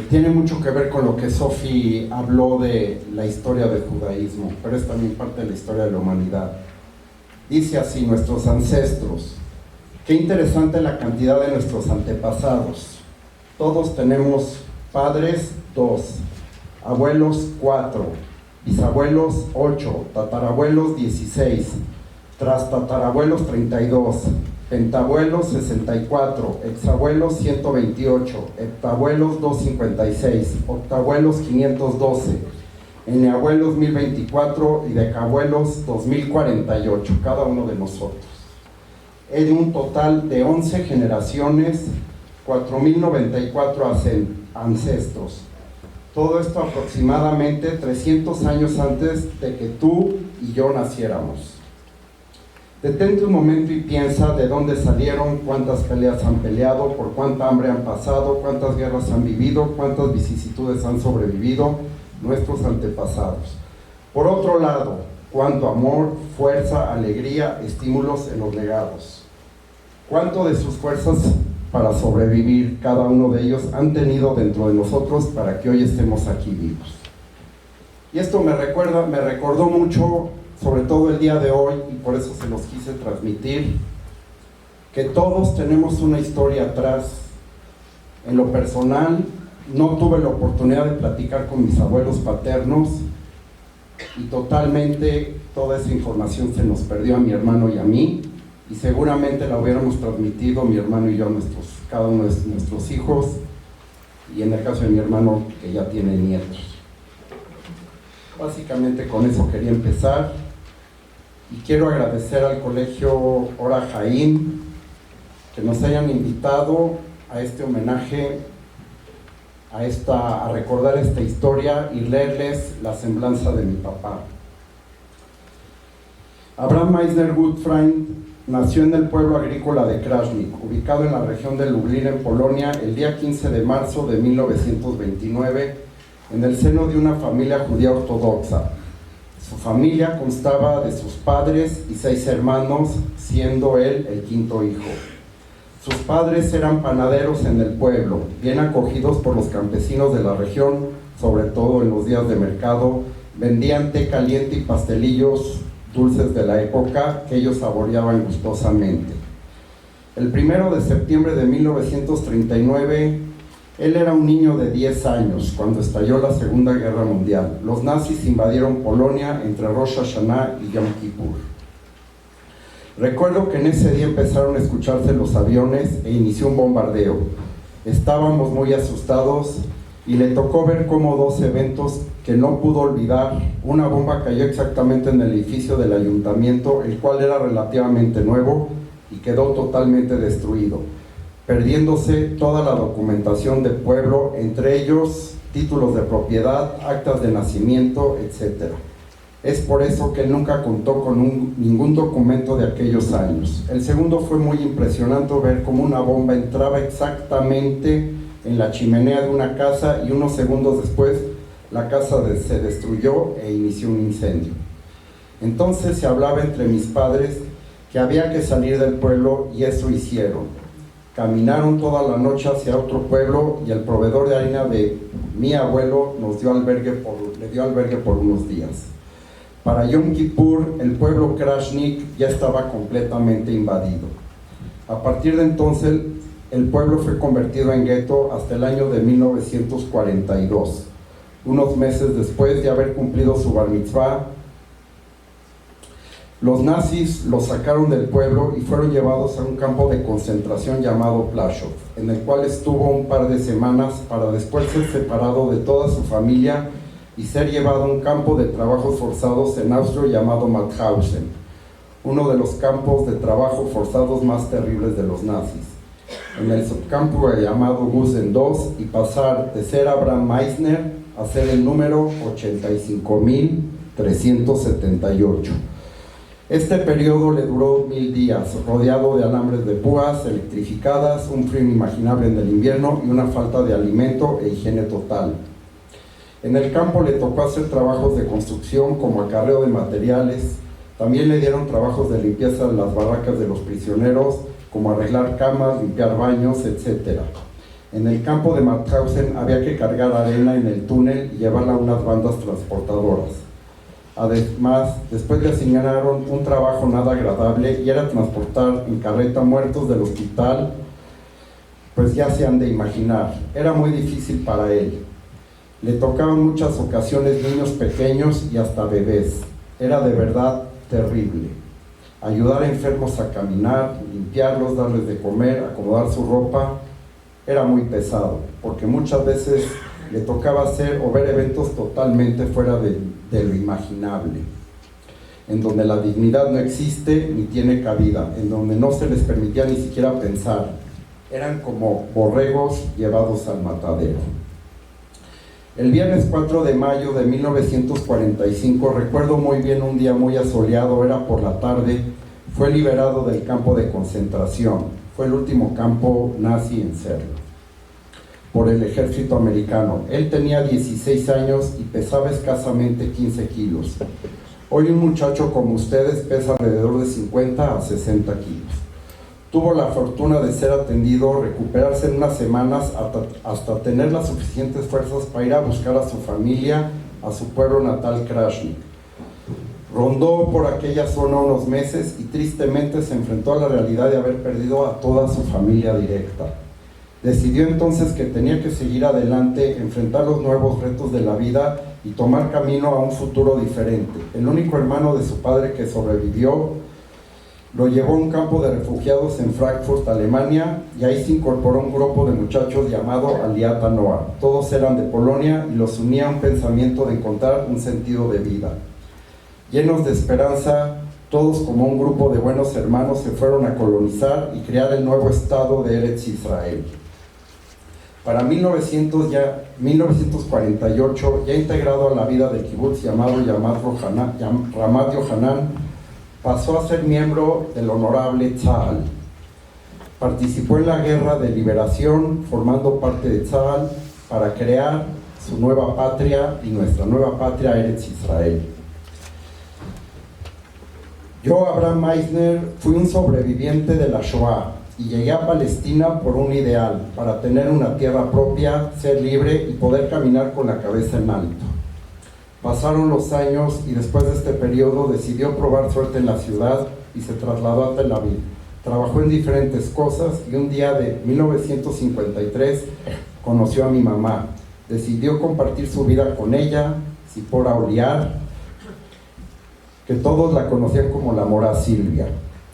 Speaker 8: Tiene mucho que ver con lo que Sofi habló de la historia del judaísmo, pero es también parte de la historia de la humanidad. Dice así: nuestros ancestros. Qué interesante la cantidad de nuestros antepasados. Todos tenemos padres 2, abuelos 4, bisabuelos 8, tatarabuelos 16, trastatarabuelos 32, pentabuelos 64, exabuelos 128, heptabuelos 256, octabuelos 512, eneabuelos 1024 y decabuelos 2048, cada uno de nosotros. En un total de 11 generaciones, 4094 ancestros. Todo esto aproximadamente 300 años antes de que tú y yo naciéramos. Detente un momento y piensa de dónde salieron, cuántas peleas han peleado, por cuánta hambre han pasado, cuántas guerras han vivido, cuántas vicisitudes han sobrevivido nuestros antepasados. Por otro lado, cuánto amor, fuerza, alegría, estímulos en los legados. Cuánto de sus fuerzas para sobrevivir cada uno de ellos han tenido dentro de nosotros para que hoy estemos aquí vivos. Y esto me recordó mucho, sobre todo el día de hoy, y por eso se los quise transmitir, que todos tenemos una historia atrás. En lo personal, no tuve la oportunidad de platicar con mis abuelos paternos, y totalmente toda esa información se nos perdió a mi hermano y a mí, y seguramente la hubiéramos transmitido mi hermano y yo a cada uno de nuestros hijos, y en el caso de mi hermano, que ya tiene nietos. Básicamente con eso quería empezar, y quiero agradecer al Colegio Ora Jaim que nos hayan invitado a este homenaje, a recordar esta historia y leerles la semblanza de mi papá. Abraham Meisner Gutfreund nació en el pueblo agrícola de Krasznik, ubicado en la región de Lublin, en Polonia, el día 15 de marzo de 1929, en el seno de una familia judía ortodoxa. Su familia constaba de sus padres y 6 hermanos, siendo él el quinto hijo. Sus padres eran panaderos en el pueblo, bien acogidos por los campesinos de la región, sobre todo en los días de mercado. Vendían té caliente y pastelillos dulces de la época que ellos saboreaban gustosamente. El 1 de septiembre de 1939, él era un niño de 10 años cuando estalló la Segunda Guerra Mundial. Los nazis invadieron Polonia entre Rosh Hashanah y Yom Kippur. Recuerdo que en ese día empezaron a escucharse los aviones e inició un bombardeo. Estábamos muy asustados y le tocó ver cómo 2 eventos que no pudo olvidar. Una bomba cayó exactamente en el edificio del ayuntamiento, el cual era relativamente nuevo y quedó totalmente destruido, perdiéndose toda la documentación del pueblo, entre ellos títulos de propiedad, actas de nacimiento, etc. Es por eso que él nunca contó con ningún documento de aquellos años. El segundo fue muy impresionante ver cómo una bomba entraba exactamente en la chimenea de una casa y unos segundos después la casa se destruyó e inició un incendio. Entonces se hablaba entre mis padres que había que salir del pueblo y eso hicieron. Caminaron toda la noche hacia otro pueblo y el proveedor de harina de mi abuelo le dio albergue por unos días. Para Yom Kippur, el pueblo Krasznik ya estaba completamente invadido. A partir de entonces, el pueblo fue convertido en gueto hasta el año de 1942. Unos meses después de haber cumplido su bar mitzvah, los nazis los sacaron del pueblo y fueron llevados a un campo de concentración llamado Plaszow, en el cual estuvo un par de semanas para después ser separado de toda su familia y ser llevado a un campo de trabajos forzados en Austria llamado Mauthausen. uno de los campos de trabajo forzados más terribles de los nazis. En el subcampo llamado Gusen II, y pasar de ser Abraham Meissner a ser el número 85.378. Este periodo le duró 1000 días, rodeado de alambres de púas electrificadas, un frío inimaginable en el invierno y una falta de alimento e higiene total. En el campo le tocó hacer trabajos de construcción como acarreo de materiales. También le dieron trabajos de limpieza de las barracas de los prisioneros, como arreglar camas, limpiar baños, etc. En el campo de Mauthausen había que cargar arena en el túnel y llevarla a unas bandas transportadoras. Además, después le asignaron un trabajo nada agradable y era transportar en carreta muertos del hospital, pues ya se han de imaginar, era muy difícil para él. Le tocaban muchas ocasiones niños pequeños y hasta bebés. Era de verdad terrible. Ayudar a enfermos a caminar, limpiarlos, darles de comer, acomodar su ropa, era muy pesado, porque muchas veces le tocaba hacer o ver eventos totalmente fuera de lo imaginable, en donde la dignidad no existe ni tiene cabida, en donde no se les permitía ni siquiera pensar. Eran como borregos llevados al matadero. El viernes 4 de mayo de 1945, recuerdo muy bien un día muy asoleado, era por la tarde, fue liberado del campo de concentración. Fue el último campo nazi en serlo, por el ejército americano. Él tenía 16 años y pesaba escasamente 15 kilos. Hoy un muchacho como ustedes pesa alrededor de 50 a 60 kilos. Tuvo la fortuna de ser atendido, recuperarse en unas semanas hasta tener las suficientes fuerzas para ir a buscar a su familia, a su pueblo natal Krasny. Rondó por aquella zona unos meses y tristemente se enfrentó a la realidad de haber perdido a toda su familia directa. Decidió entonces que tenía que seguir adelante, enfrentar los nuevos retos de la vida y tomar camino a un futuro diferente. El único hermano de su padre que sobrevivió lo llevó a un campo de refugiados en Frankfurt, Alemania, y ahí se incorporó un grupo de muchachos llamado Aliata Noa. Todos eran de Polonia y los unía un pensamiento de encontrar un sentido de vida. Llenos de esperanza, todos como un grupo de buenos hermanos se fueron a colonizar y crear el nuevo estado de Eretz Israel. Para 1948, ya integrado a la vida del kibutz llamado Ramat Yohanan, pasó a ser miembro del honorable Tzahal. Participó en la guerra de liberación, formando parte de Tzahal para crear su nueva patria y nuestra nueva patria, Eretz Israel. Yo, Abraham Meissner, fui un sobreviviente de la Shoah y llegué a Palestina por un ideal, para tener una tierra propia, ser libre y poder caminar con la cabeza en alto. Pasaron los años y después de este periodo decidió probar suerte en la ciudad y se trasladó a Tel Aviv. Trabajó en diferentes cosas y un día de 1953 conoció a mi mamá. Decidió compartir su vida con ella, Zipora Oliar, que todos la conocían como la mora Silvia,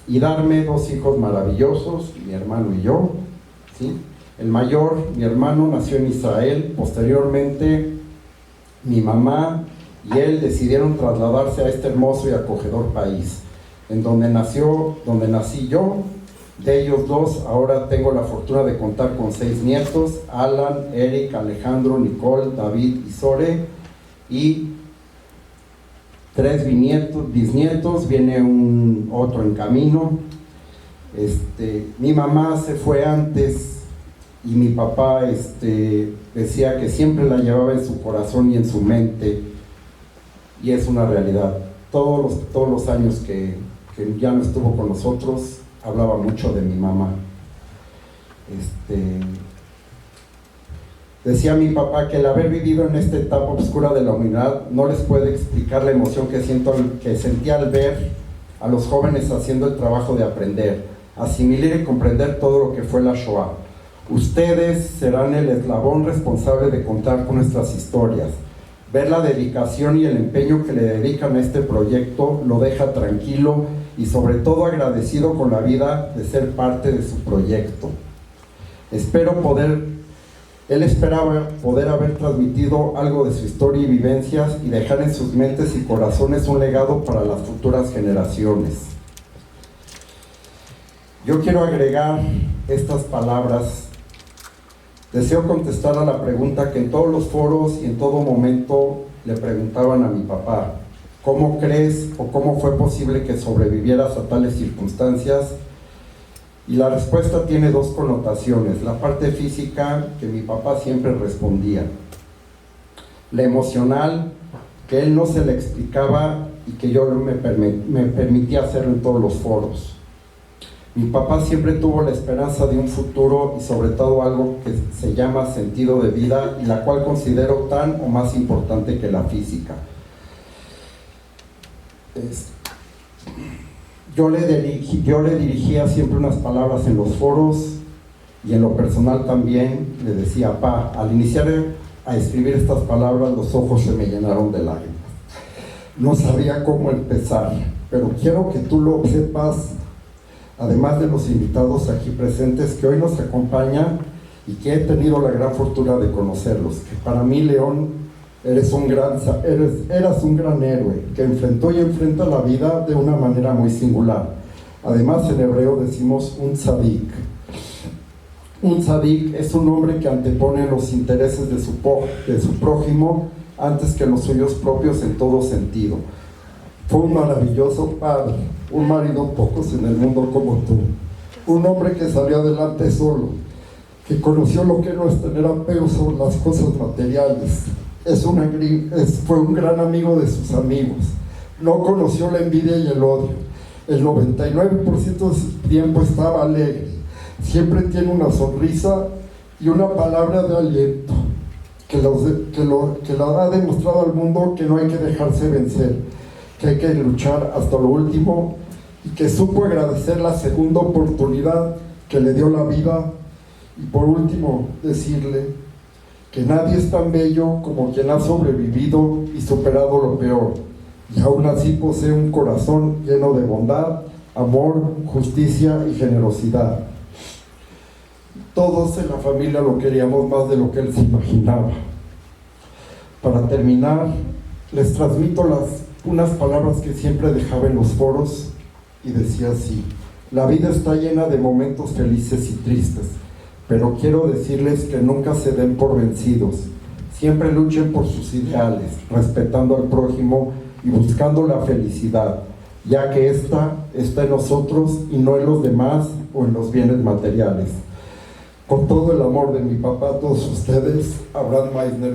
Speaker 8: y darme 2 hijos maravillosos, mi hermano y yo, ¿sí? El mayor, mi hermano, nació en Israel. Posteriormente mi mamá y él decidieron trasladarse a este hermoso y acogedor país, en donde nací yo. De ellos 2, ahora tengo la fortuna de contar con 6 nietos, Alan, Eric, Alejandro, Nicole, David y Sore, y 3 bisnietos, viene otro en camino. Mi mamá se fue antes y mi papá decía que siempre la llevaba en su corazón y en su mente, y es una realidad. Todos los años que ya no estuvo con nosotros, hablaba mucho de mi mamá. Decía mi papá que el haber vivido en esta etapa oscura de la humanidad no les puede explicar la emoción que sentía al ver a los jóvenes haciendo el trabajo de aprender, asimilar y comprender todo lo que fue la Shoah. Ustedes serán el eslabón responsable de contar con nuestras historias. Ver la dedicación y el empeño que le dedican a este proyecto lo deja tranquilo y sobre todo agradecido con la vida de ser parte de su proyecto. Él esperaba poder haber transmitido algo de su historia y vivencias y dejar en sus mentes y corazones un legado para las futuras generaciones. Yo quiero agregar estas palabras. Deseo contestar a la pregunta que en todos los foros y en todo momento le preguntaban a mi papá: ¿cómo crees o cómo fue posible que sobrevivieras a tales circunstancias? Y la respuesta tiene dos connotaciones: la parte física, que mi papá siempre respondía; la emocional, que él no se le explicaba y que yo me permitía hacerlo en todos los foros. Mi papá siempre tuvo la esperanza de un futuro y sobre todo algo que se llama sentido de vida, y la cual considero tan o más importante que la física. Yo le dirigía siempre unas palabras en los foros, y en lo personal también le decía: "Pa", al iniciar a escribir estas palabras, los ojos se me llenaron de lágrimas. No sabía cómo empezar, pero quiero que tú lo sepas, además de los invitados aquí presentes que hoy nos acompañan y que he tenido la gran fortuna de conocerlos, que para mí, León, eras un gran héroe que enfrentó y enfrenta la vida de una manera muy singular. Además, en hebreo decimos un tzadik. Un tzadik es un hombre que antepone los intereses de su prójimo antes que los suyos propios en todo sentido. Fue un maravilloso padre, un marido pocos en el mundo como tú, un hombre que salió adelante solo, que conoció lo que no es tener apego sobre las cosas materiales. Fue un gran amigo de sus amigos, no conoció la envidia y el odio. El 99% de su tiempo estaba alegre, siempre tiene una sonrisa y una palabra de aliento, que la ha demostrado al mundo que no hay que dejarse vencer, que hay que luchar hasta lo último, y que supo agradecer la segunda oportunidad que le dio la vida. Y por último, decirle que nadie es tan bello como quien ha sobrevivido y superado lo peor, y aún así posee un corazón lleno de bondad, amor, justicia y generosidad. Todos en la familia lo queríamos más de lo que él se imaginaba. Para terminar, les transmito unas palabras que siempre dejaba en los foros, y decía así: la vida está llena de momentos felices y tristes, pero quiero decirles que nunca se den por vencidos. Siempre luchen por sus ideales, respetando al prójimo y buscando la felicidad, ya que esta está en nosotros y no en los demás o en los bienes materiales. Con todo el amor de mi papá a todos ustedes, Abraham Meisner.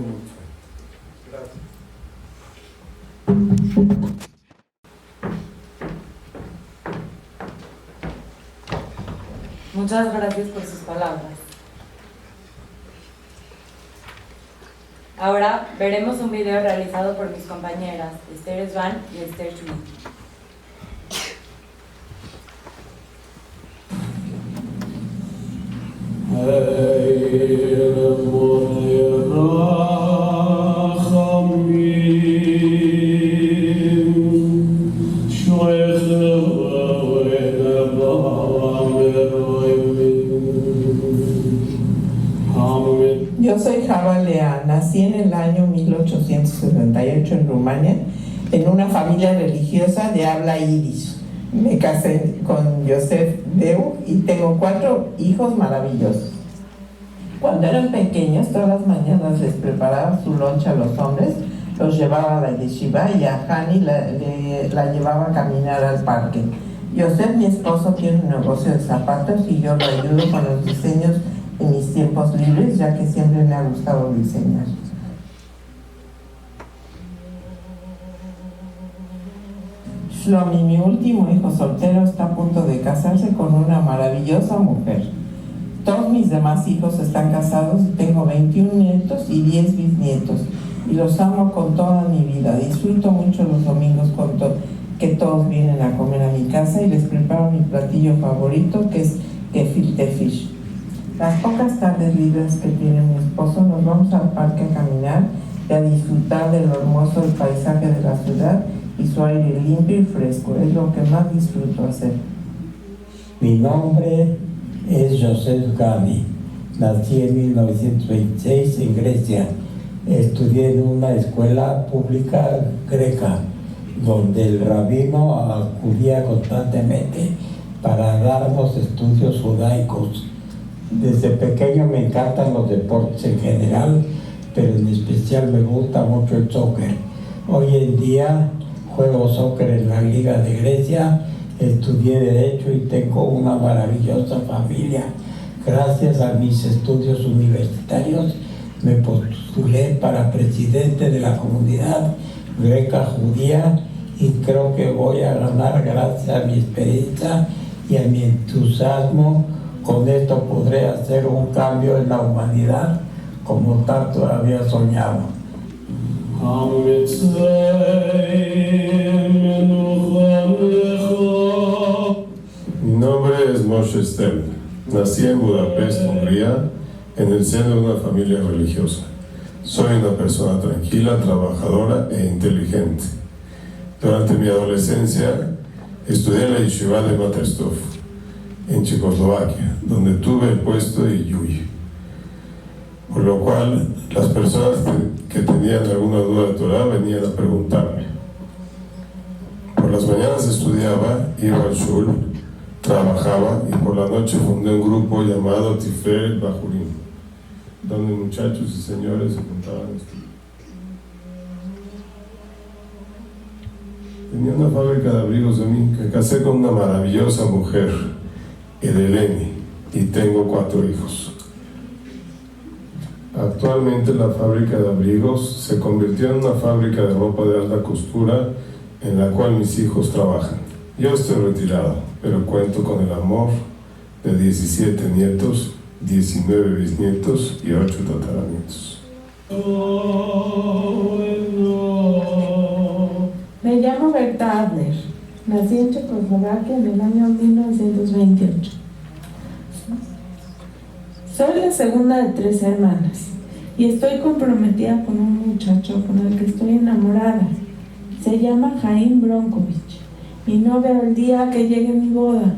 Speaker 1: Muchas gracias por sus palabras. Ahora veremos un video realizado por mis compañeras Esther Svan y Esther Schmidt.
Speaker 9: Yo soy Java Lea, nací en el año 1878 en Rumania, en una familia religiosa de habla yiddish. Me casé con Joseph Deu y tengo 4 hijos maravillosos. Cuando eran pequeños, todas las mañanas les preparaba su lunch a los hombres, los llevaba a la yeshiva, y a Hani la llevaba a caminar al parque. Joseph, mi esposo, tiene un negocio de zapatos y yo lo ayudo con los diseños en mis tiempos libres, ya que siempre me ha gustado diseñar. Shlomi, mi último hijo soltero, está a punto de casarse con una maravillosa mujer. Todos mis demás hijos están casados y tengo 21 nietos y 10 bisnietos, y los amo con toda mi vida. Disfruto mucho los domingos que todos vienen a comer a mi casa y les preparo mi platillo favorito, que es gefilte fish. Las pocas tardes libres que tiene mi esposo, nos vamos al parque a caminar y a disfrutar de lo hermoso del paisaje de la ciudad y su aire limpio y fresco. Es lo que más disfruto hacer.
Speaker 10: Mi nombre es Joseph Gabi. Nací en 1926 en Grecia. Estudié en una escuela pública greca, donde el rabino acudía constantemente para darnos estudios judaicos. Desde pequeño me encantan los deportes en general, pero en especial me gusta mucho el soccer. Hoy en día juego soccer en la Liga de Grecia, estudié Derecho y tengo una maravillosa familia. Gracias a mis estudios universitarios me postulé para presidente de la comunidad greca judía y creo que voy a ganar gracias a mi experiencia y a mi entusiasmo. Con esto podré hacer un cambio en la humanidad como tanto había soñado.
Speaker 11: Mi nombre es Moshe Stern. Nací en Budapest, Hungría, en el seno de una familia religiosa. Soy una persona tranquila, trabajadora e inteligente. Durante mi adolescencia estudié en la Yeshiva de Materstov, en Checoslovaquia, donde tuve el puesto de Yuyi. Por lo cual, las personas que tenían alguna duda de Torah venían a preguntarme. Por las mañanas estudiaba, iba al shul, trabajaba y por la noche fundé un grupo llamado Tiferet Bajurim, donde muchachos y señores se juntaban a estudiar. Tenía una fábrica de abrigos de mí, que casé con una maravillosa mujer, Edeleni, y tengo 4 hijos. Actualmente la fábrica de abrigos se convirtió en una fábrica de ropa de alta costura en la cual mis hijos trabajan. Yo estoy retirado, pero cuento con el amor de 17 nietos, 19 bisnietos y 8 tataranietos.
Speaker 9: Me llamo Berta Adler. Nací en Checoslovaquia en el año 1928. Soy la segunda de 3 hermanas y estoy comprometida con un muchacho con el que estoy enamorada. Se llama Jaim Bronkovich y no veo el día que llegue mi boda,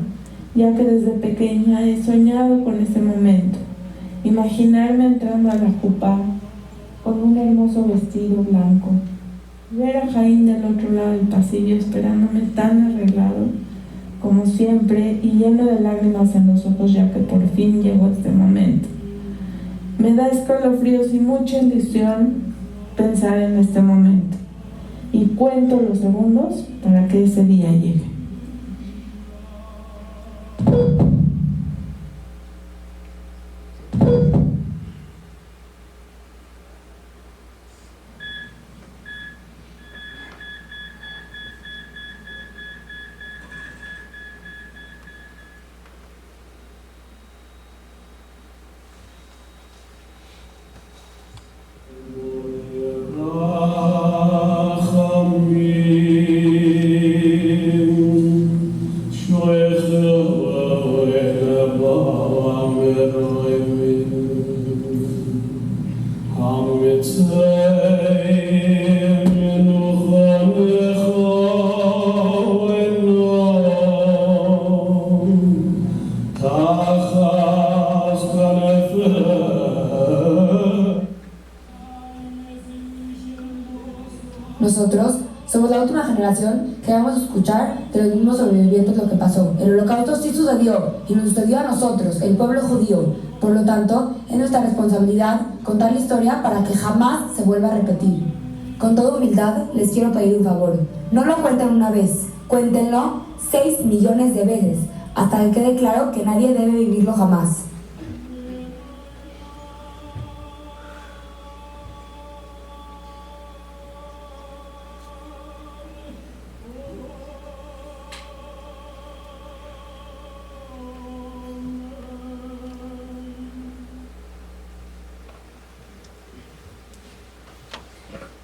Speaker 9: ya que desde pequeña he soñado con ese momento. Imaginarme entrando a la jupá con un hermoso vestido blanco, ver a Jaim del otro lado del pasillo esperándome tan arreglado como siempre y lleno de lágrimas en los ojos, ya que por fin llegó este momento. Me da escalofríos y mucha ilusión pensar en este momento y cuento los segundos para que ese día llegue.
Speaker 12: Nosotros somos la última generación que vamos a escuchar de los mismos sobrevivientes lo que pasó. El holocausto sí sucedió y nos sucedió a nosotros, el pueblo judío. Por lo tanto, es nuestra responsabilidad contar la historia para que jamás se vuelva a repetir. Con toda humildad les quiero pedir un favor. No lo cuenten una vez, cuéntenlo 6 millones de veces, hasta que quede claro que nadie debe vivirlo jamás.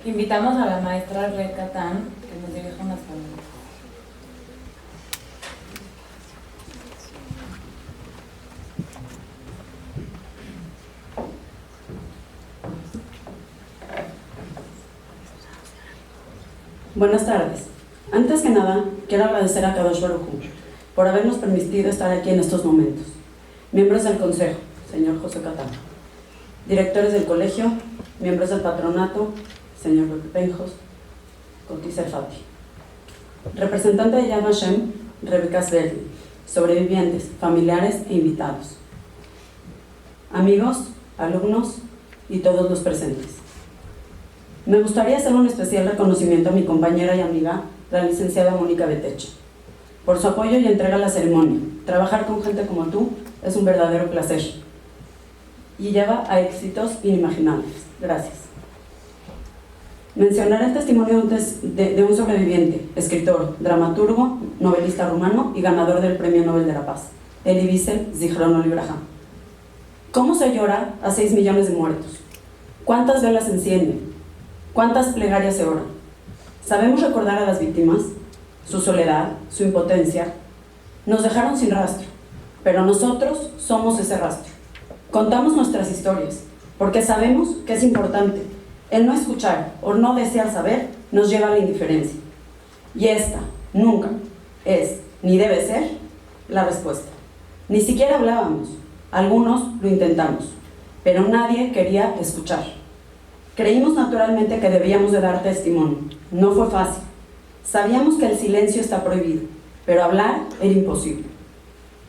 Speaker 1: Invitamos a la maestra Red Catán que nos dirija unas palabras.
Speaker 13: Buenas tardes. Antes que nada, quiero agradecer a Kadosh Baruj Hu por habernos permitido estar aquí en estos momentos. Miembros del Consejo, señor José Catán. Directores del colegio, miembros del patronato, señor Pepe Penjos, Coti Serfati. Representante de Yad Vashem, Rebeca Sverdi. sobrevivientes, familiares e invitados, amigos, alumnos y todos los presentes. Me gustaría hacer un especial reconocimiento a mi compañera y amiga, la licenciada Mónica Betech, por su apoyo y entrega a la ceremonia. Trabajar con gente como tú es un verdadero placer y lleva a éxitos inimaginables. Gracias. Mencionaré el testimonio de un sobreviviente, escritor, dramaturgo, novelista rumano y ganador del Premio Nobel de la Paz, Elie Wiesel, Zichrono Livraja. ¿Cómo se llora a 6 millones de muertos? ¿Cuántas velas se encienden? ¿Cuántas plegarias se oran? ¿Sabemos recordar a las víctimas? Su soledad, su impotencia. Nos dejaron sin rastro, pero nosotros somos ese rastro. Contamos nuestras historias, porque sabemos que es importante. El no escuchar o no desear saber nos lleva a la indiferencia. Y esta nunca es, ni debe ser, la respuesta. Ni siquiera hablábamos. Algunos lo intentamos, pero nadie quería escuchar. Creímos naturalmente que debíamos de dar testimonio. No fue fácil. Sabíamos que el silencio está prohibido, pero hablar era imposible.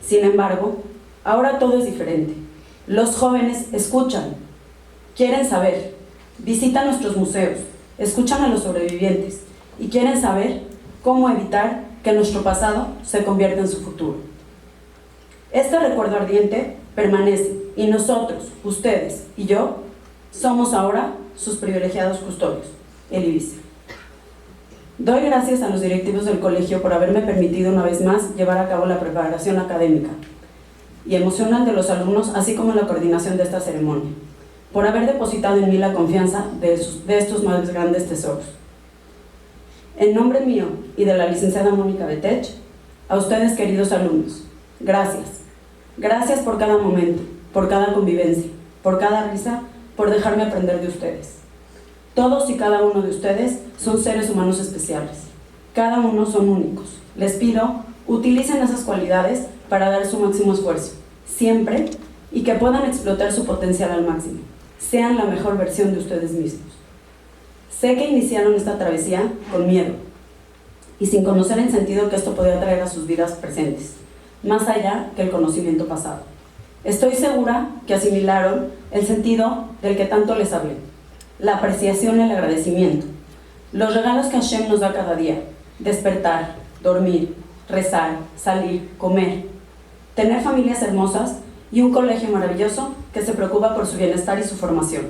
Speaker 13: Sin embargo, ahora todo es diferente. Los jóvenes escuchan, quieren saber, visitan nuestros museos, escuchan a los sobrevivientes y quieren saber cómo evitar que nuestro pasado se convierta en su futuro. Este recuerdo ardiente permanece y nosotros, ustedes y yo, somos ahora sus privilegiados custodios. Elie Wiesel. Doy gracias a los directivos del colegio por haberme permitido una vez más llevar a cabo la preparación académica y emocional de los alumnos, así como la coordinación de esta ceremonia, por haber depositado en mí la confianza de estos más grandes tesoros. En nombre mío y de la licenciada Mónica Betech, a ustedes, queridos alumnos, gracias. Gracias por cada momento, por cada convivencia, por cada risa, por dejarme aprender de ustedes. Todos y cada uno de ustedes son seres humanos especiales. Cada uno son únicos. Les pido, utilicen esas cualidades para dar su máximo esfuerzo, siempre, y que puedan explotar su potencial al máximo. Sean la mejor versión de ustedes mismos. Sé que iniciaron esta travesía con miedo y sin conocer el sentido que esto podía traer a sus vidas presentes, más allá que el conocimiento pasado. Estoy segura que asimilaron el sentido del que tanto les hablé, la apreciación y el agradecimiento, los regalos que Hashem nos da cada día: despertar, dormir, rezar, salir, comer, tener familias hermosas y un colegio maravilloso que se preocupa por su bienestar y su formación.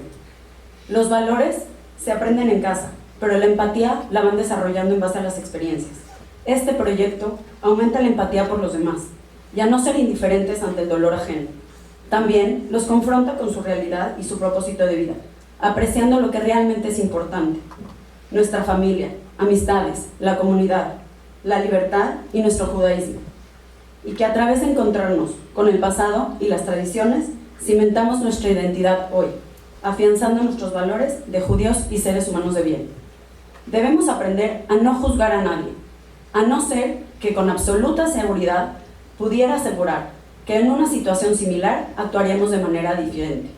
Speaker 13: Los valores se aprenden en casa, pero la empatía la van desarrollando en base a las experiencias. Este proyecto aumenta la empatía por los demás y a no ser indiferentes ante el dolor ajeno. También los confronta con su realidad y su propósito de vida, apreciando lo que realmente es importante: nuestra familia, amistades, la comunidad, la libertad y nuestro judaísmo. Y que a través de encontrarnos con el pasado y las tradiciones, cimentamos nuestra identidad hoy, afianzando nuestros valores de judíos y seres humanos de bien. Debemos aprender a no juzgar a nadie, a no ser que con absoluta seguridad pudiera asegurar que en una situación similar actuaríamos de manera diferente.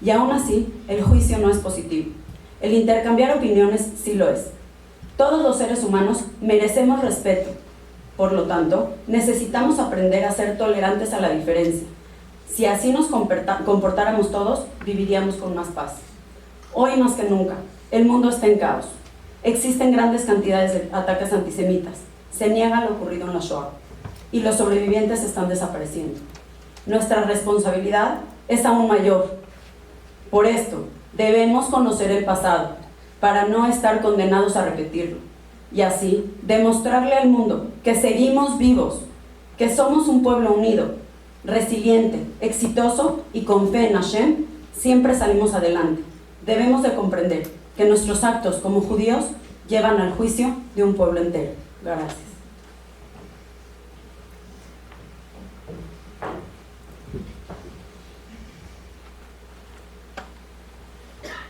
Speaker 13: Y aún así, el juicio no es positivo. El intercambiar opiniones sí lo es. Todos los seres humanos merecemos respeto. Por lo tanto, necesitamos aprender a ser tolerantes a la diferencia. Si así nos comportáramos todos, viviríamos con más paz. Hoy más que nunca, el mundo está en caos. Existen grandes cantidades de ataques antisemitas. Se niega lo ocurrido en la Shoah. Y los sobrevivientes están desapareciendo. Nuestra responsabilidad es aún mayor. Por esto, debemos conocer el pasado, para no estar condenados a repetirlo. Y así, demostrarle al mundo que seguimos vivos, que somos un pueblo unido, resiliente, exitoso y con fe en Hashem, siempre salimos adelante. Debemos de comprender que nuestros actos como judíos llevan al juicio de un pueblo entero. Gracias.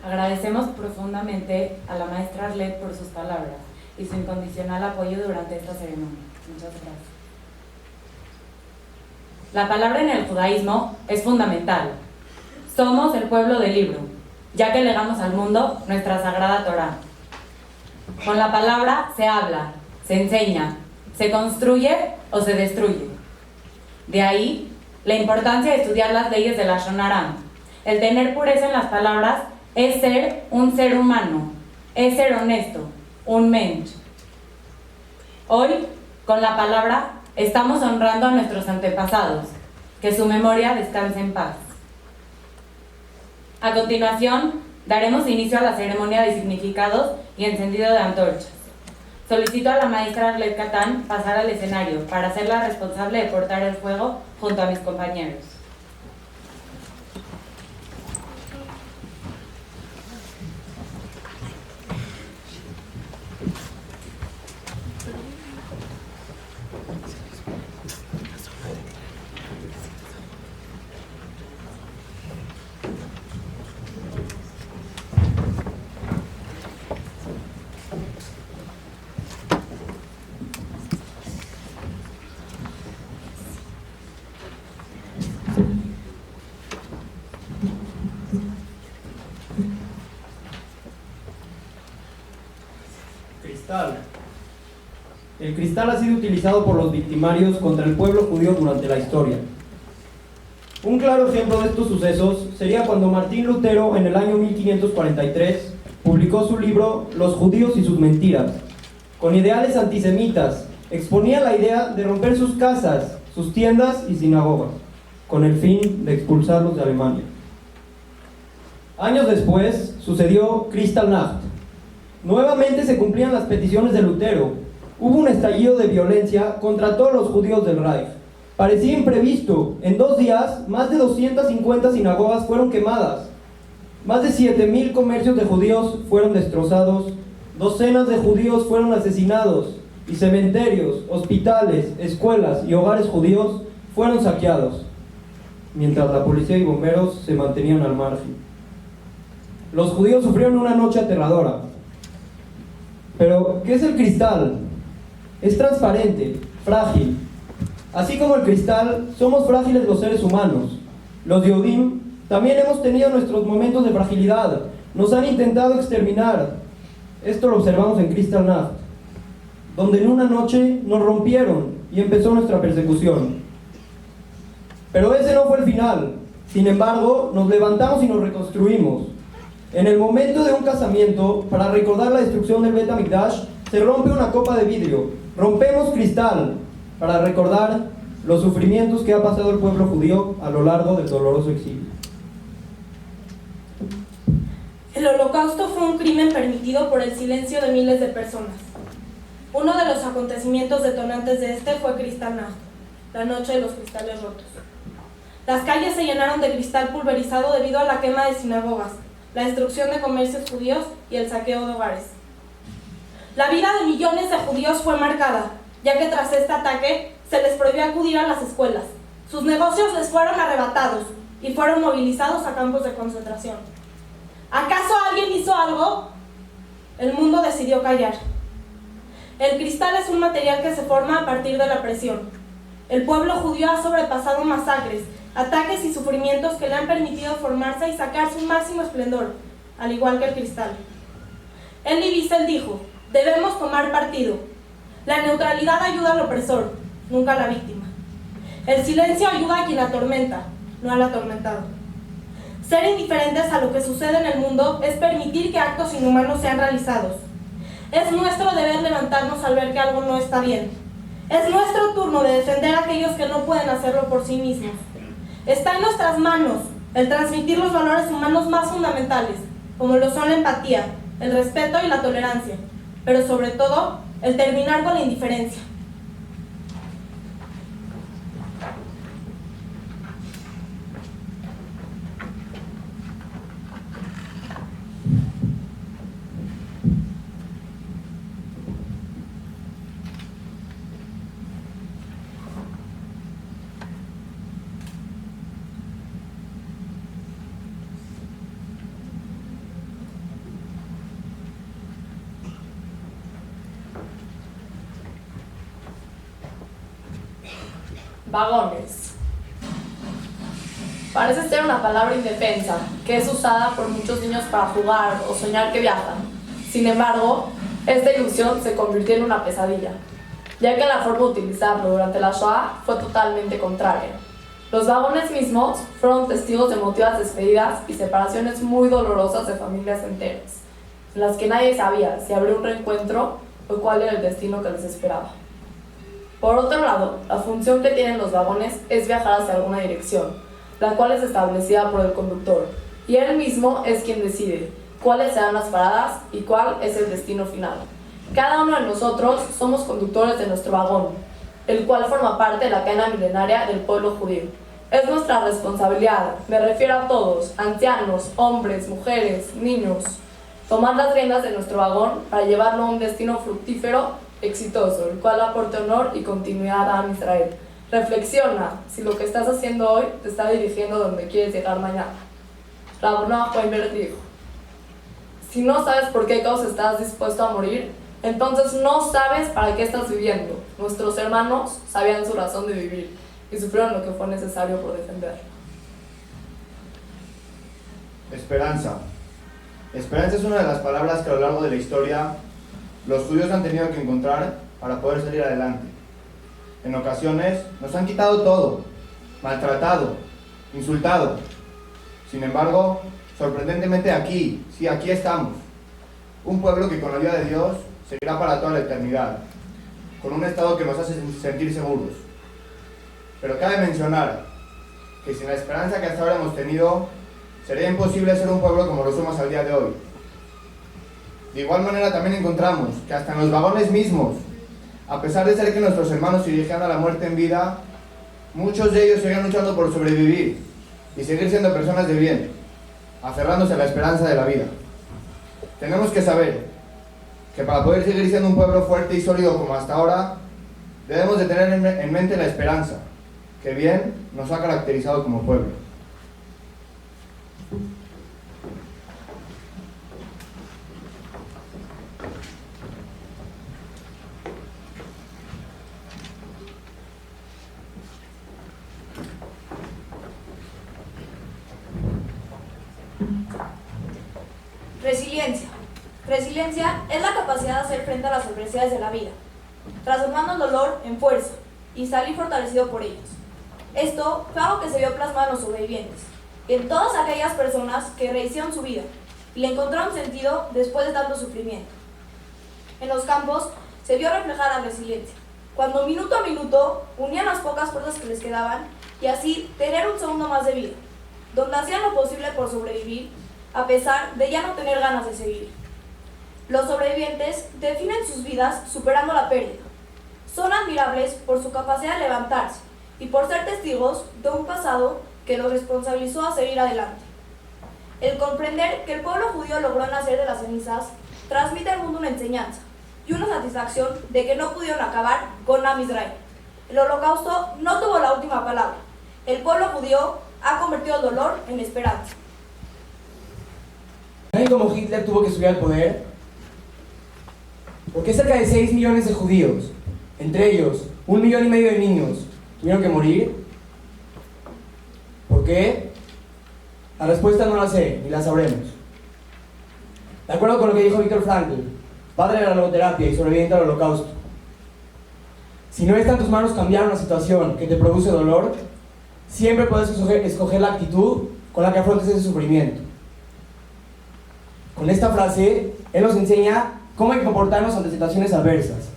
Speaker 1: Agradecemos profundamente a la maestra Arlet por sus palabras y su incondicional apoyo durante esta ceremonia. Muchas gracias. La palabra en el judaísmo es fundamental. Somos el pueblo del libro, ya que legamos al mundo nuestra sagrada Torá. Con la palabra se habla, se enseña, se construye o se destruye. De ahí la importancia de estudiar las leyes de la Lashon Hara. El tener pureza en las palabras es ser un ser humano, es ser honesto, un mensch. Hoy, con la palabra, estamos honrando a nuestros antepasados. Que su memoria descanse en paz. A continuación, daremos inicio a la ceremonia de significados y encendido de antorchas. Solicito a la maestra Arlet Catán pasar al escenario para ser la responsable de portar el fuego junto a mis compañeros.
Speaker 14: El cristal ha sido utilizado por los victimarios contra el pueblo judío durante la historia. Un claro ejemplo de estos sucesos sería cuando Martín Lutero, en el año 1543, publicó su libro Los judíos y sus mentiras. Con ideales antisemitas, exponía la idea de romper sus casas, sus tiendas y sinagogas, con el fin de expulsarlos de Alemania. Años después, sucedió Kristallnacht. Nuevamente se cumplían las peticiones de Lutero. Hubo un estallido de violencia contra todos los judíos del Reich. Parecía imprevisto. En 2 días, más de 250 sinagogas fueron quemadas. Más de 7,000 comercios de judíos fueron destrozados. Docenas de judíos fueron asesinados. Y cementerios, hospitales, escuelas y hogares judíos fueron saqueados. Mientras la policía y bomberos se mantenían al margen. Los judíos sufrieron una noche aterradora. Pero, ¿qué es el cristal? Es transparente, frágil. Así como el cristal, somos frágiles los seres humanos. Los Yehudim también hemos tenido nuestros momentos de fragilidad. Nos han intentado exterminar. Esto lo observamos en Kristallnacht, donde en una noche nos rompieron y empezó nuestra persecución. Pero ese no fue el final. Sin embargo, nos levantamos y nos reconstruimos. En el momento de un casamiento, para recordar la destrucción del Bet HaMikdash, se rompe una copa de vidrio. Rompemos cristal para recordar los sufrimientos que ha pasado el pueblo judío a lo largo del doloroso exilio.
Speaker 15: El Holocausto fue un crimen permitido por el silencio de miles de personas. Uno de los acontecimientos detonantes de este fue Kristallnacht, la noche de los cristales rotos. Las calles se llenaron de cristal pulverizado debido a la quema de sinagogas, la destrucción de comercios judíos y el saqueo de hogares. La vida de millones de judíos fue marcada, ya que tras este ataque se les prohibió acudir a las escuelas. Sus negocios les fueron arrebatados y fueron movilizados a campos de concentración. ¿Acaso alguien hizo algo? El mundo decidió callar. El cristal es un material que se forma a partir de la presión. El pueblo judío ha sobrepasado masacres, ataques y sufrimientos que le han permitido formarse y sacar su máximo esplendor, al igual que el cristal. Elie Wiesel dijo: debemos tomar partido. La neutralidad ayuda al opresor, nunca a la víctima. El silencio ayuda a quien atormenta, no al atormentado. Ser indiferentes a lo que sucede en el mundo es permitir que actos inhumanos sean realizados. Es nuestro deber levantarnos al ver que algo no está bien. Es nuestro turno de defender a aquellos que no pueden hacerlo por sí mismos. Está en nuestras manos el transmitir los valores humanos más fundamentales, como lo son la empatía, el respeto y la tolerancia, pero sobre todo, el terminar con la indiferencia.
Speaker 16: Vagones. Parece ser una palabra indefensa, que es usada por muchos niños para jugar o soñar que viajan. Sin embargo, esta ilusión se convirtió en una pesadilla. ya que la forma de utilizarlo durante la Shoah fue totalmente contraria. Los vagones mismos fueron testigos de emotivas despedidas y separaciones muy dolorosas de familias enteras, en las que nadie sabía si habría un reencuentro o cuál era el destino que les esperaba. Por otro lado, la función que tienen los vagones es viajar hacia alguna dirección, la cual es establecida por el conductor, y él mismo es quien decide cuáles serán las paradas y cuál es el destino final. Cada uno de nosotros somos conductores de nuestro vagón, el cual forma parte de la cadena milenaria del pueblo judío. Es nuestra responsabilidad, me refiero a todos, ancianos, hombres, mujeres, niños, tomar las riendas de nuestro vagón para llevarlo a un destino fructífero, exitoso, el cual aporte honor y continuidad a Israel. Reflexiona si lo que estás haciendo hoy te está dirigiendo donde quieres llegar mañana. Rav Noah Weinberg dijo: si no sabes por qué causa estás dispuesto a morir, entonces no sabes para qué estás viviendo. Nuestros hermanos sabían su razón de vivir y sufrieron lo que fue necesario por defenderla.
Speaker 4: Esperanza. Esperanza es una de las palabras que a lo largo de la historia los judíos han tenido que encontrar para poder salir adelante. En ocasiones nos han quitado todo, maltratado, insultado. Sin embargo, sorprendentemente aquí estamos. Un pueblo que con la ayuda de Dios seguirá para toda la eternidad, con un estado que nos hace sentir seguros. Pero cabe mencionar que sin la esperanza que hasta ahora hemos tenido, sería imposible ser un pueblo como lo somos al día de hoy. De igual manera también encontramos que hasta en los vagones mismos, a pesar de ser que nuestros hermanos se dirigían a la muerte en vida, muchos de ellos siguen luchando por sobrevivir y seguir siendo personas de bien, aferrándose a la esperanza de la vida. Tenemos que saber que para poder seguir siendo un pueblo fuerte y sólido como hasta ahora, debemos de tener en mente la esperanza, que bien nos ha caracterizado como pueblo.
Speaker 15: Resiliencia. Resiliencia es la capacidad de hacer frente a las adversidades de la vida, transformando el dolor en fuerza y salir fortalecido por ellos. Esto fue algo que se vio plasmado en los sobrevivientes y en todas aquellas personas que rehicieron su vida y le encontraron sentido después de tanto sufrimiento. En los campos se vio reflejada la resiliencia, cuando minuto a minuto unían las pocas fuerzas que les quedaban y así tener un segundo más de vida, donde hacían lo posible por sobrevivir a pesar de ya no tener ganas de seguir. Los sobrevivientes definen sus vidas superando la pérdida. Son admirables por su capacidad de levantarse y por ser testigos de un pasado que los responsabilizó a seguir adelante. El comprender que el pueblo judío logró nacer de las cenizas transmite al mundo una enseñanza y una satisfacción de que no pudieron acabar con Am Israel. El holocausto no tuvo la última palabra. El pueblo judío ha convertido el dolor en esperanza.
Speaker 2: ¿Saben cómo Hitler tuvo que subir al poder? Porque cerca de 6 millones de judíos, entre ellos 1,5 millones de niños, tuvieron que morir. ¿Por qué? La respuesta no la sé, ni la sabremos. De acuerdo con lo que dijo Viktor Frankl, padre de la logoterapia y sobreviviente al holocausto, si no está en tus manos cambiar una situación que te produce dolor, siempre puedes escoger la actitud con la que afrontes ese sufrimiento. Con esta frase, él nos enseña cómo hay que comportarnos ante situaciones adversas.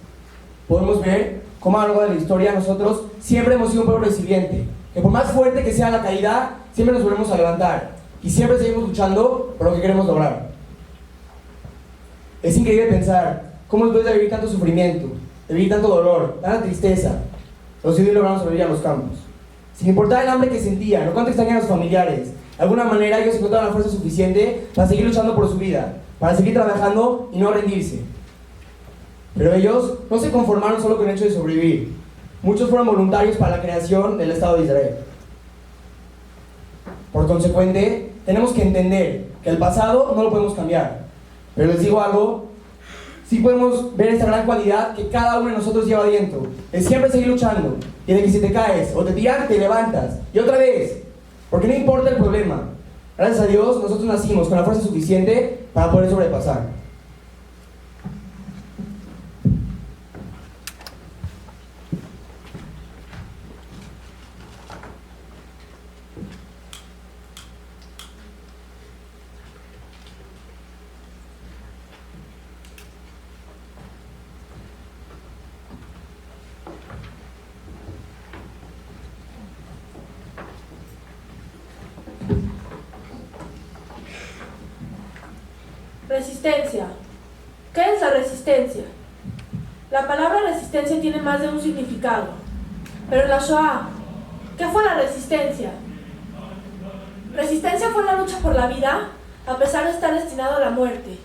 Speaker 2: Podemos ver cómo a lo largo de la historia nosotros siempre hemos sido un pueblo resiliente, que por más fuerte que sea la caída, siempre nos volvemos a levantar y siempre seguimos luchando por lo que queremos lograr. Es increíble pensar cómo después de vivir tanto sufrimiento, de vivir tanto dolor, tanta tristeza, los judíos lograron sobrevivir a los campos. Sin importar el hambre que sentían o cuánto extrañaban a sus familiares, de alguna manera ellos encontraron la fuerza suficiente para seguir luchando por su vida, para seguir trabajando y no rendirse. Pero ellos no se conformaron solo con el hecho de sobrevivir. Muchos fueron voluntarios para la creación del Estado de Israel. Por consecuente, tenemos que entender que el pasado no lo podemos cambiar. Pero les digo algo, sí podemos ver esta gran cualidad que cada uno de nosotros lleva dentro, de siempre seguir luchando, y de que si te caes o te tiras, te levantas, y otra vez, porque no importa el problema. Gracias a Dios, nosotros nacimos con la fuerza suficiente para poder sobrepasar.
Speaker 15: Resistencia. ¿Qué es la resistencia? La palabra resistencia tiene más de un significado. Pero en la Shoah, ¿qué fue la resistencia? Resistencia fue la lucha por la vida a pesar de estar destinado a la muerte.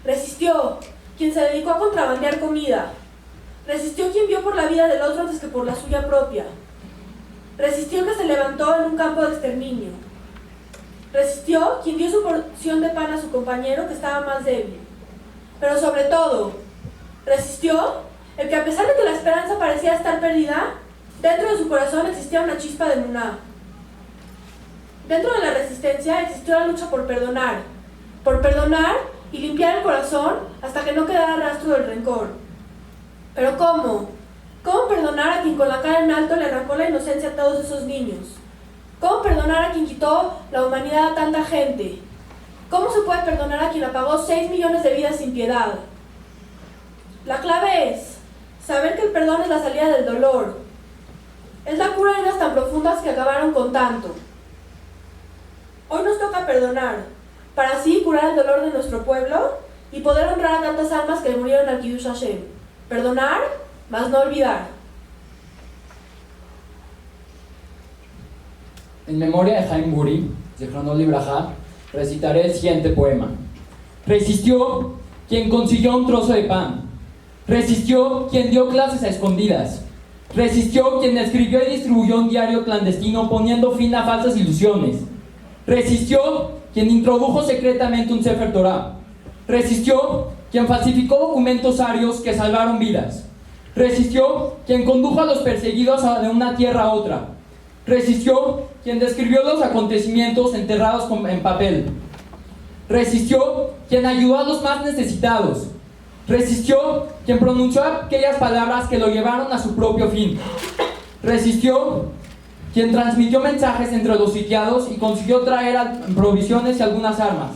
Speaker 15: Resistió quien se dedicó a contrabandear comida. Resistió quien vio por la vida del otro antes que por la suya propia. Resistió el que se levantó en un campo de exterminio. Resistió quien dio su porción de pan a su compañero que estaba más débil. Pero sobre todo, resistió el que a pesar de que la esperanza parecía estar perdida, dentro de su corazón existía una chispa de emuná. Dentro de la resistencia existió la lucha por perdonar y limpiar el corazón hasta que no quedara rastro del rencor. Pero ¿cómo? ¿Cómo perdonar a quien con la cara en alto le arrancó la inocencia a todos esos niños? ¿Cómo perdonar a quien quitó la humanidad a tanta gente? ¿Cómo se puede perdonar a quien apagó 6 millones de vidas sin piedad? La clave es saber que el perdón es la salida del dolor. Es la cura de heridas tan profundas que acabaron con tanto. Hoy nos toca perdonar, para así curar el dolor de nuestro pueblo y poder honrar a tantas almas que murieron al Kiddush Hashem. Perdonar, mas no olvidar.
Speaker 17: En memoria de Haim Guri, Zichrono Libraja, recitaré el siguiente poema. Resistió quien consiguió un trozo de pan. Resistió quien dio clases a escondidas. Resistió quien escribió y distribuyó un diario clandestino poniendo fin a falsas ilusiones. Resistió quien introdujo secretamente un Sefer Torah. Resistió quien falsificó documentos arios que salvaron vidas. Resistió quien condujo a los perseguidos de una tierra a otra. Resistió quien describió los acontecimientos enterrados en papel. Resistió quien ayudó a los más necesitados. Resistió quien pronunció aquellas palabras que lo llevaron a su propio fin. Resistió quien transmitió mensajes entre los sitiados y consiguió traer provisiones y algunas armas.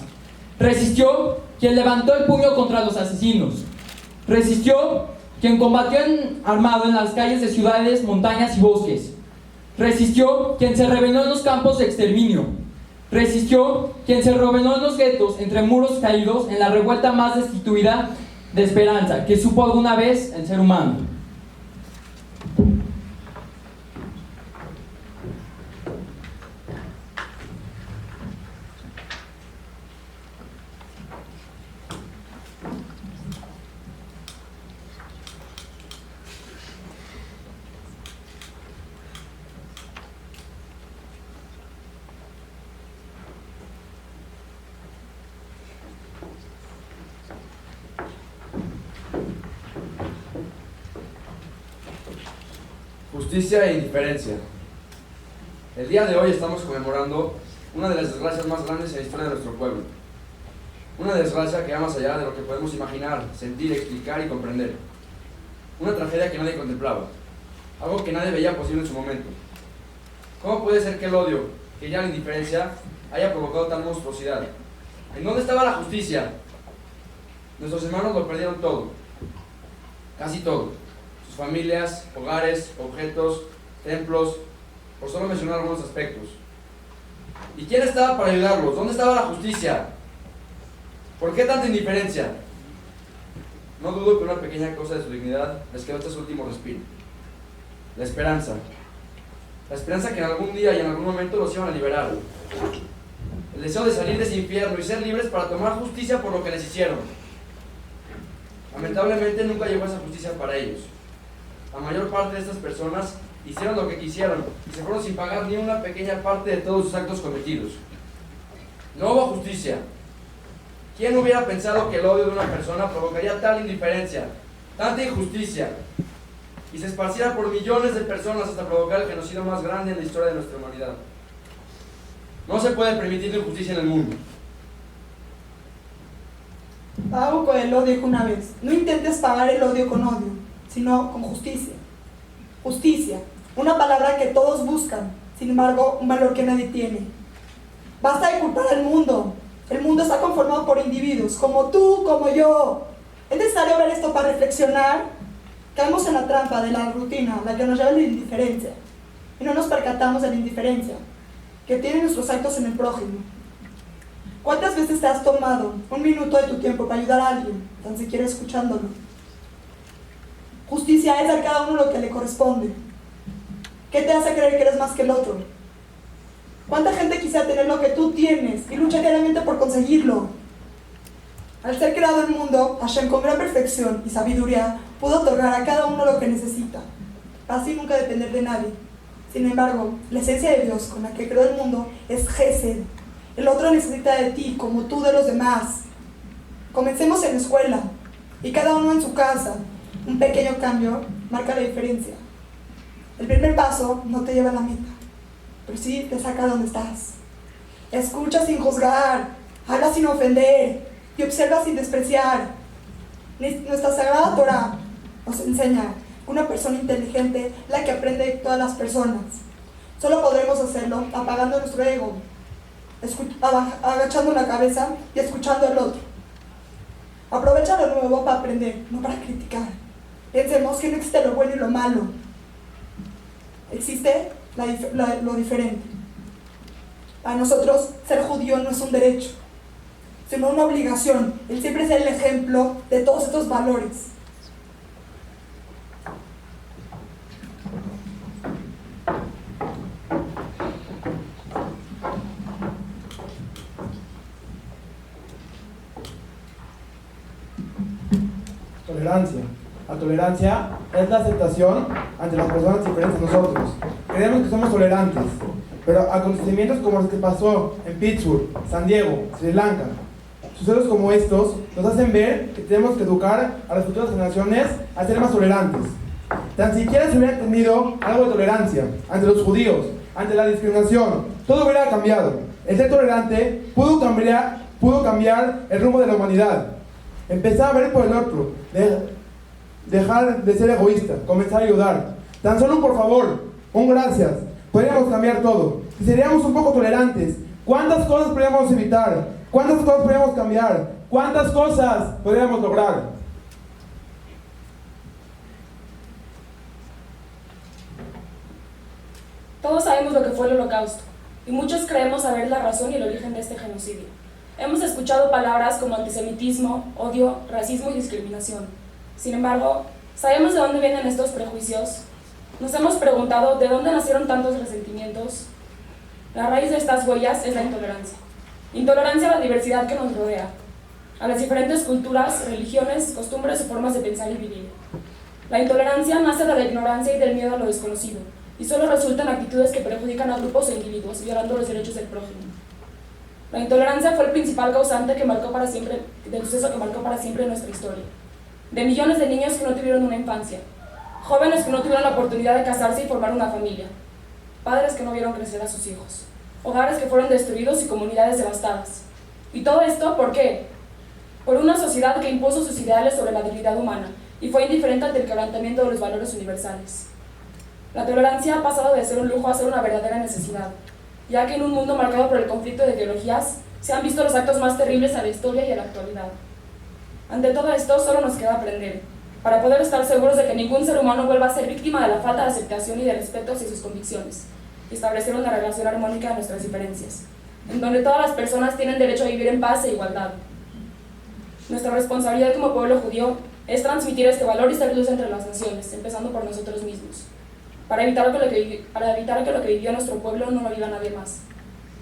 Speaker 17: Resistió quien levantó el puño contra los asesinos. Resistió quien combatió armado en las calles de ciudades, montañas y bosques. Resistió quien se rebeló en los campos de exterminio. Resistió quien se rebeló en los guetos entre muros caídos en la revuelta más destituida de esperanza que supo alguna vez el ser humano.
Speaker 18: Justicia e indiferencia. El día de hoy estamos conmemorando una de las desgracias más grandes en la historia de nuestro pueblo. Una desgracia que va más allá de lo que podemos imaginar, sentir, explicar y comprender. Una tragedia que nadie contemplaba, algo que nadie veía posible en su momento. ¿Cómo puede ser que el odio, que ya la indiferencia, haya provocado tal monstruosidad? ¿En dónde estaba la justicia? Nuestros hermanos lo perdieron todo, casi todo. Sus familias, hogares, objetos, templos, por solo mencionar algunos aspectos. ¿Y quién estaba para ayudarlos? ¿Dónde estaba la justicia? ¿Por qué tanta indiferencia? No dudo que una pequeña cosa de su dignidad les quedó hasta su último respiro. La esperanza. La esperanza que en algún día y en algún momento los iban a liberar. El deseo de salir de ese infierno y ser libres para tomar justicia por lo que les hicieron. Lamentablemente nunca llegó esa justicia para ellos. La mayor parte de estas personas hicieron lo que quisieron y se fueron sin pagar ni una pequeña parte de todos sus actos cometidos. No hubo justicia. ¿Quién hubiera pensado que el odio de una persona provocaría tal indiferencia, tanta injusticia, y se esparciera por millones de personas hasta provocar el genocidio más grande en la historia de nuestra humanidad? No se puede permitir la injusticia en el mundo.
Speaker 19: Pago con el odio una vez. No intentes pagar el odio con odio, sino con justicia. Justicia, una palabra que todos buscan, sin embargo, un valor que nadie tiene. Basta de culpar al mundo. El mundo está conformado por individuos, como tú, como yo. Es necesario ver esto para reflexionar. Caemos en la trampa de la rutina, la que nos lleva a la indiferencia. Y no nos percatamos de la indiferencia que tienen nuestros actos en el prójimo. ¿Cuántas veces te has tomado un minuto de tu tiempo para ayudar a alguien, tan siquiera escuchándolo? Justicia es dar a cada uno lo que le corresponde. ¿Qué te hace creer que eres más que el otro? ¿Cuánta gente quisiera tener lo que tú tienes y lucha diariamente por conseguirlo? Al ser creado el mundo, Hashem con gran perfección y sabiduría pudo otorgar a cada uno lo que necesita, así nunca depender de nadie. Sin embargo, la esencia de Dios con la que creó el mundo es Gesed. El otro necesita de ti como tú de los demás. Comencemos en la escuela y cada uno en su casa. Un pequeño cambio marca la diferencia. El primer paso no te lleva a la meta, pero sí te saca de donde estás. Escucha sin juzgar, habla sin ofender y observa sin despreciar. Nuestra Sagrada Torah nos enseña que una persona inteligente es la que aprende de todas las personas. Solo podremos hacerlo apagando nuestro ego, agachando la cabeza y escuchando al otro. Aprovecha lo nuevo para aprender, no para criticar. Pensemos que no existe lo bueno y lo malo. Existe lo diferente. Para nosotros, ser judío no es un derecho, sino una obligación. El siempre ser el ejemplo de todos estos valores.
Speaker 2: Tolerancia. La tolerancia es la aceptación ante las personas diferentes a nosotros. Creemos que somos tolerantes, pero acontecimientos como los que pasó en Pittsburgh, San Diego, Sri Lanka, sucesos como estos nos hacen ver que tenemos que educar a las futuras generaciones a ser más tolerantes. Tan siquiera se hubiera tenido algo de tolerancia ante los judíos, ante la discriminación, todo hubiera cambiado. El ser tolerante pudo cambiar el rumbo de la humanidad. Empezar a ver por el otro, dejar de ser egoísta, comenzar a ayudar. Tan solo un por favor, un gracias, podríamos cambiar todo. Si seríamos un poco tolerantes, ¿cuántas cosas podríamos evitar? ¿Cuántas cosas podríamos cambiar? ¿Cuántas cosas podríamos lograr?
Speaker 20: Todos sabemos lo que fue el Holocausto, y muchos creemos saber la razón y el origen de este genocidio. Hemos escuchado palabras como antisemitismo, odio, racismo y discriminación. Sin embargo, ¿sabemos de dónde vienen estos prejuicios? Nos hemos preguntado de dónde nacieron tantos resentimientos. La raíz de estas huellas es la intolerancia. Intolerancia a la diversidad que nos rodea, a las diferentes culturas, religiones, costumbres y formas de pensar y vivir. La intolerancia nace de la ignorancia y del miedo a lo desconocido, y solo resulta en actitudes que perjudican a grupos e individuos, violando los derechos del prójimo. La intolerancia fue el principal causante del suceso que marcó para siempre nuestra historia. De millones de niños que no tuvieron una infancia, jóvenes que no tuvieron la oportunidad de casarse y formar una familia, padres que no vieron crecer a sus hijos, hogares que fueron destruidos y comunidades devastadas. ¿Y todo esto por qué? Por una sociedad que impuso sus ideales sobre la dignidad humana y fue indiferente ante el quebrantamiento de los valores universales. La tolerancia ha pasado de ser un lujo a ser una verdadera necesidad, ya que en un mundo marcado por el conflicto de ideologías se han visto los actos más terribles a la historia y a la actualidad. Ante todo esto, solo nos queda aprender, para poder estar seguros de que ningún ser humano vuelva a ser víctima de la falta de aceptación y de respeto hacia sus convicciones, y establecer una relación armónica de nuestras diferencias, en donde todas las personas tienen derecho a vivir en paz e igualdad. Nuestra responsabilidad como pueblo judío es transmitir este valor y ser luz entre las naciones, empezando por nosotros mismos, para evitar que lo que vivió nuestro pueblo no lo viva nadie más.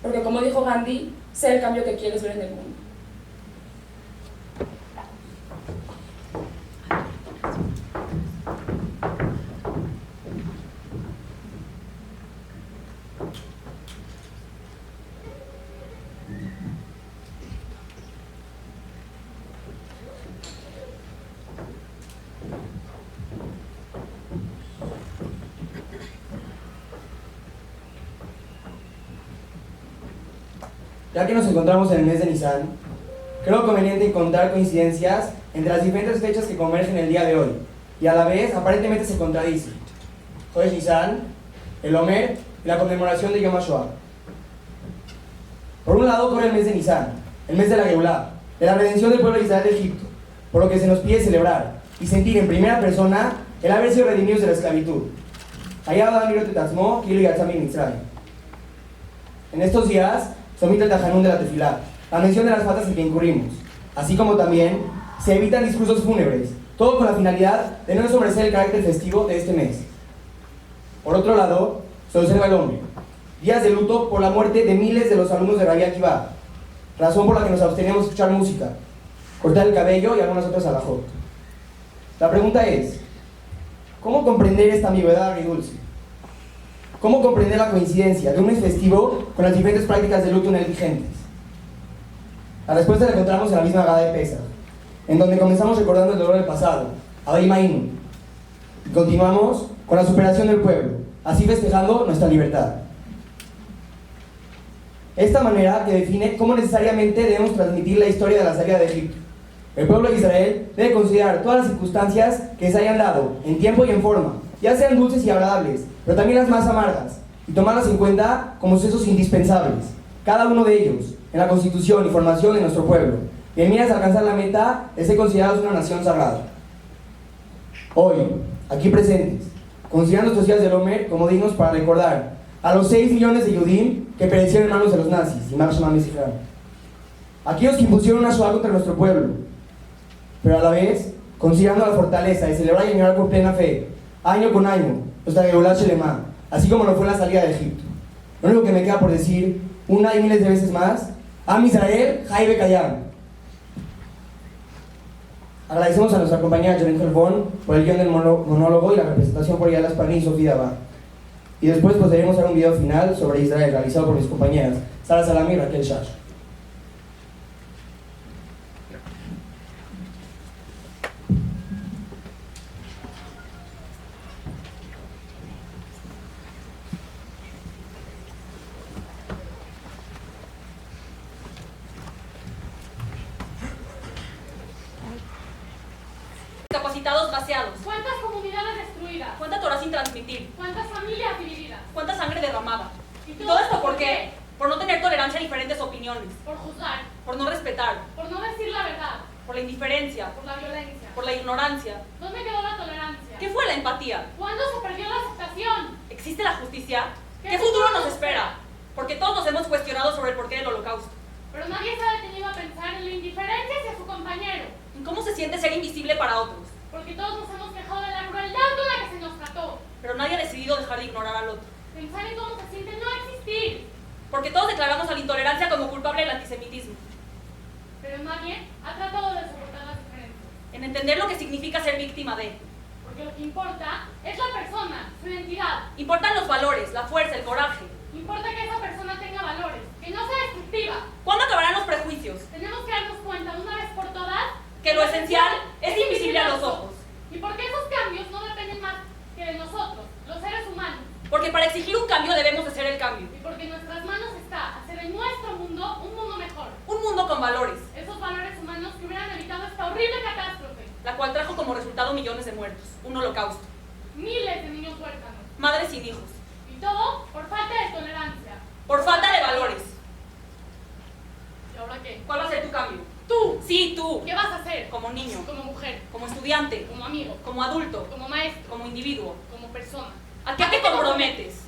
Speaker 20: Porque como dijo Gandhi, sé el cambio que quieres ver en el mundo.
Speaker 14: Ya que nos encontramos en el mes de Nisan, creo conveniente encontrar coincidencias entre las diferentes fechas que convergen el día de hoy, y a la vez aparentemente se contradicen. Hoy es Nisan, el Omer y la conmemoración de Yom HaShoah. Por un lado corre el mes de Nisan, el mes de la Geulah, de la redención del pueblo de Israel de Egipto, por lo que se nos pide celebrar y sentir en primera persona el haber sido redimidos de la esclavitud. En estos días se omite el Tajanún de la Tefilá,
Speaker 2: la mención de las faltas en que incurrimos, así como también se evitan discursos fúnebres, todo con la finalidad de no ensombrecer el carácter festivo de este mes. Por otro lado, se observa el hombre, días de luto por la muerte de miles de los alumnos de Rabbi Akiva, razón por la que nos abstenemos de escuchar música, cortar el cabello y algunas otras halajot. La pregunta es, ¿cómo comprender esta ambigüedad agridulce? ¿Cómo comprender la coincidencia de un mes festivo con las diferentes prácticas de luto en él vigentes? La respuesta la encontramos en la misma Haggadah de Pesach, en donde comenzamos recordando el dolor del pasado, Abay Ma'inu, y continuamos con la superación del pueblo, así festejando nuestra libertad. Esta manera que define cómo necesariamente debemos transmitir la historia de la salida de Egipto. El pueblo de Israel debe considerar todas las circunstancias que se hayan dado, en tiempo y en forma, ya sean dulces y agradables, pero también las más amargas, y tomarlas en cuenta como sucesos indispensables, cada uno de ellos, en la constitución y formación de nuestro pueblo, y en miras a alcanzar la meta de ser considerados una nación sagrada. Hoy, aquí presentes, considerando estos días del Omer como dignos para recordar a los 6 millones de Yudim que perecieron en manos de los nazis, y Marshall Messichran, aquellos que impusieron una Shoah contra nuestro pueblo, pero a la vez, considerando la fortaleza de celebrar y añorar con plena fe, año con año, nuestra Geulah Shelema, así como lo fue la salida de Egipto. Lo único que me queda por decir, una y miles de veces más, Am Israel, Jai Bekayam. Agradecemos a nuestra compañera Joren Helfon por el guión del monólogo y la representación por Yala Spani y Sofía Daba. Y después procederemos a un video final sobre Israel, realizado por mis compañeras Sara Salami y Raquel Shash.
Speaker 21: Discapacitados vaciados.
Speaker 22: ¿Cuántas comunidades destruidas?
Speaker 21: ¿Cuánta Torah sin transmitir?
Speaker 22: ¿Cuántas familias divididas?
Speaker 21: ¿Cuánta sangre derramada?
Speaker 22: ¿Y
Speaker 21: todo esto por qué? Por no tener tolerancia a diferentes opiniones.
Speaker 22: Por juzgar.
Speaker 21: Por no respetar.
Speaker 22: Por no decir la verdad.
Speaker 21: Por la indiferencia.
Speaker 22: Por la violencia.
Speaker 21: Por la ignorancia.
Speaker 22: ¿Dónde quedó la tolerancia?
Speaker 21: ¿Qué fue la empatía?
Speaker 22: ¿Cuándo se perdió la aceptación?
Speaker 21: ¿Existe la justicia? ¿Qué futuro nos espera? Porque todos nos hemos cuestionado sobre el porqué del holocausto.
Speaker 22: Pero nadie se ha detenido a pensar en la indiferencia hacia su compañero.
Speaker 21: ¿En cómo se siente ser invisible para otros?
Speaker 22: Porque todos nos hemos quejado de la crueldad con la que se nos trató.
Speaker 21: Pero nadie ha decidido dejar de ignorar al otro.
Speaker 22: Pensar en cómo se siente no existir.
Speaker 21: Porque todos declaramos a la intolerancia como culpable del antisemitismo.
Speaker 22: Pero nadie ha tratado de soportar las diferencias.
Speaker 21: En entender lo que significa ser víctima de.
Speaker 22: Porque lo que importa es la persona, su identidad.
Speaker 21: Importan los valores, la fuerza, el coraje.
Speaker 22: Importa que esa persona tenga valores, que no sea destructiva.
Speaker 21: ¿Cuándo acabarán los prejuicios?
Speaker 22: Tenemos que darnos cuenta de una vez por todas
Speaker 21: que lo esencial es invisible a los ojos.
Speaker 22: Y porque esos cambios no dependen más que de nosotros, los seres humanos.
Speaker 21: Porque para exigir un cambio debemos hacer el cambio.
Speaker 22: Y porque en nuestras manos está hacer en nuestro mundo un mundo mejor.
Speaker 21: Un mundo con valores.
Speaker 22: Esos valores humanos que hubieran evitado esta horrible catástrofe.
Speaker 21: La cual trajo como resultado millones de muertos. Un holocausto.
Speaker 22: Miles de niños huérfanos.
Speaker 21: Madres sin hijos.
Speaker 22: Y todo por falta de tolerancia.
Speaker 21: Por falta de valores.
Speaker 22: ¿Y ahora qué?
Speaker 21: ¿Cuál va a ser tu cambio?
Speaker 22: Tú.
Speaker 21: Sí, tú.
Speaker 22: ¿Qué vas a hacer?
Speaker 21: Como niño.
Speaker 22: Como mujer.
Speaker 21: Como estudiante.
Speaker 22: Como amigo.
Speaker 21: Como adulto.
Speaker 22: Como maestro.
Speaker 21: Como individuo.
Speaker 22: Como persona.
Speaker 21: ¿A qué te comprometes?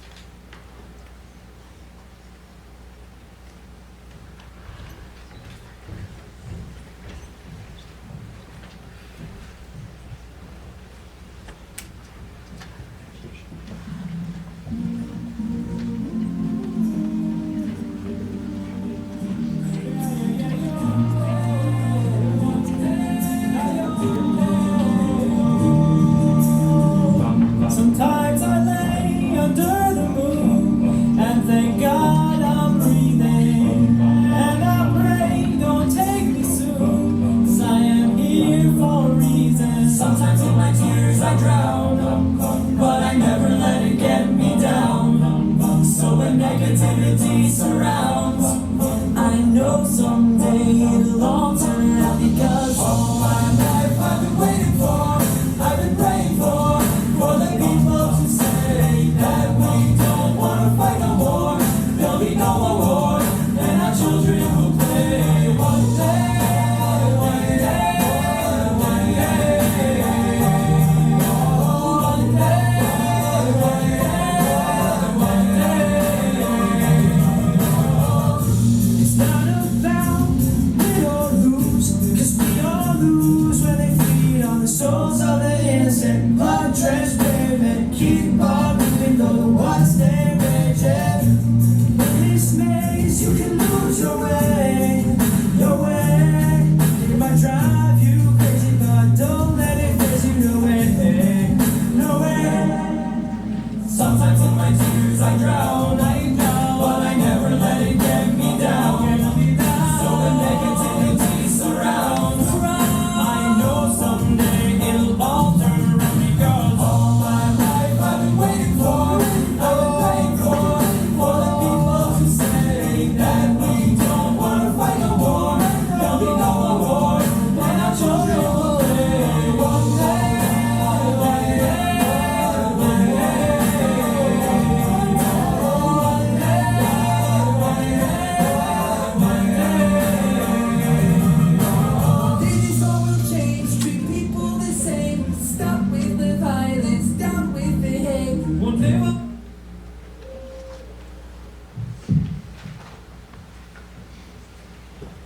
Speaker 23: Sometimes I lay under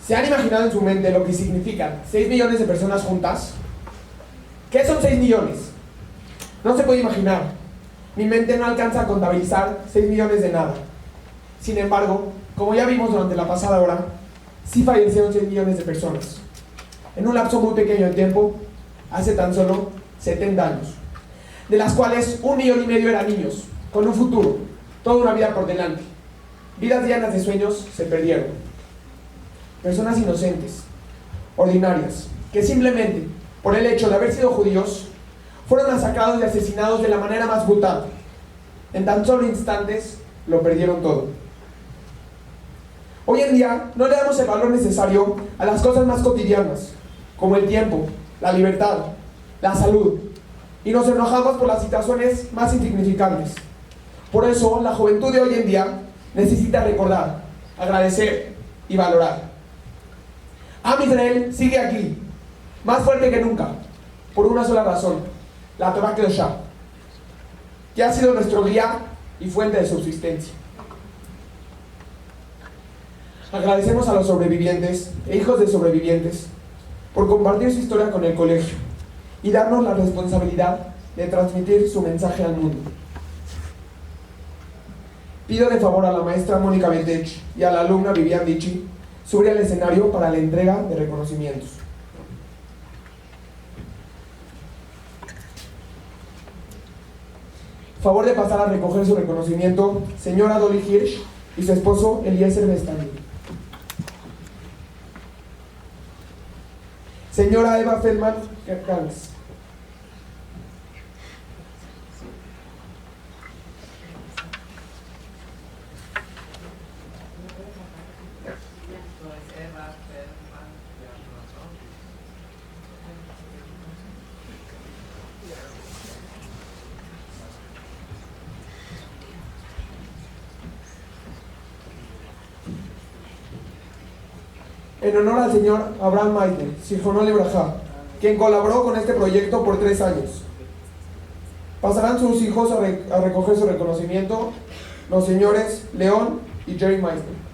Speaker 2: ¿Se han imaginado en su mente lo que significan 6 millones de personas juntas? ¿Qué son 6 millones? No se puede imaginar. Mi mente no alcanza a contabilizar 6 millones de nada. Sin embargo, como ya vimos durante la pasada hora, sí fallecieron 6 millones de personas. En un lapso muy pequeño de tiempo, hace tan solo 70 años. De las cuales 1,5 millones eran niños, con un futuro, toda una vida por delante. Vidas llenas de sueños se perdieron. Personas inocentes, ordinarias, que simplemente, por el hecho de haber sido judíos, fueron masacrados y asesinados de la manera más brutal. En tan solo instantes, lo perdieron todo. Hoy en día, no le damos el valor necesario a las cosas más cotidianas, como el tiempo, la libertad, la salud, y nos enojamos por las situaciones más insignificantes. Por eso, la juventud de hoy en día necesita recordar, agradecer y valorar. Am Israel sigue aquí, más fuerte que nunca, por una sola razón, la Torah Kedoshá, que ha sido nuestro guía y fuente de subsistencia. Agradecemos a los sobrevivientes e hijos de sobrevivientes por compartir su historia con el colegio y darnos la responsabilidad de transmitir su mensaje al mundo. Pido de favor a la maestra Mónica Betech y a la alumna Vivian Dichi subir al escenario para la entrega de reconocimientos. Favor de pasar a recoger su reconocimiento, señora Dolly Hirsch y su esposo Eliezer Bestani. Señora Eva Feldman Kerkans. En honor al señor Abraham Meitner, Zichrono Libraja, quien colaboró con este proyecto por 3 años. Pasarán sus hijos a recoger su reconocimiento, los señores León y Jerry Meitner.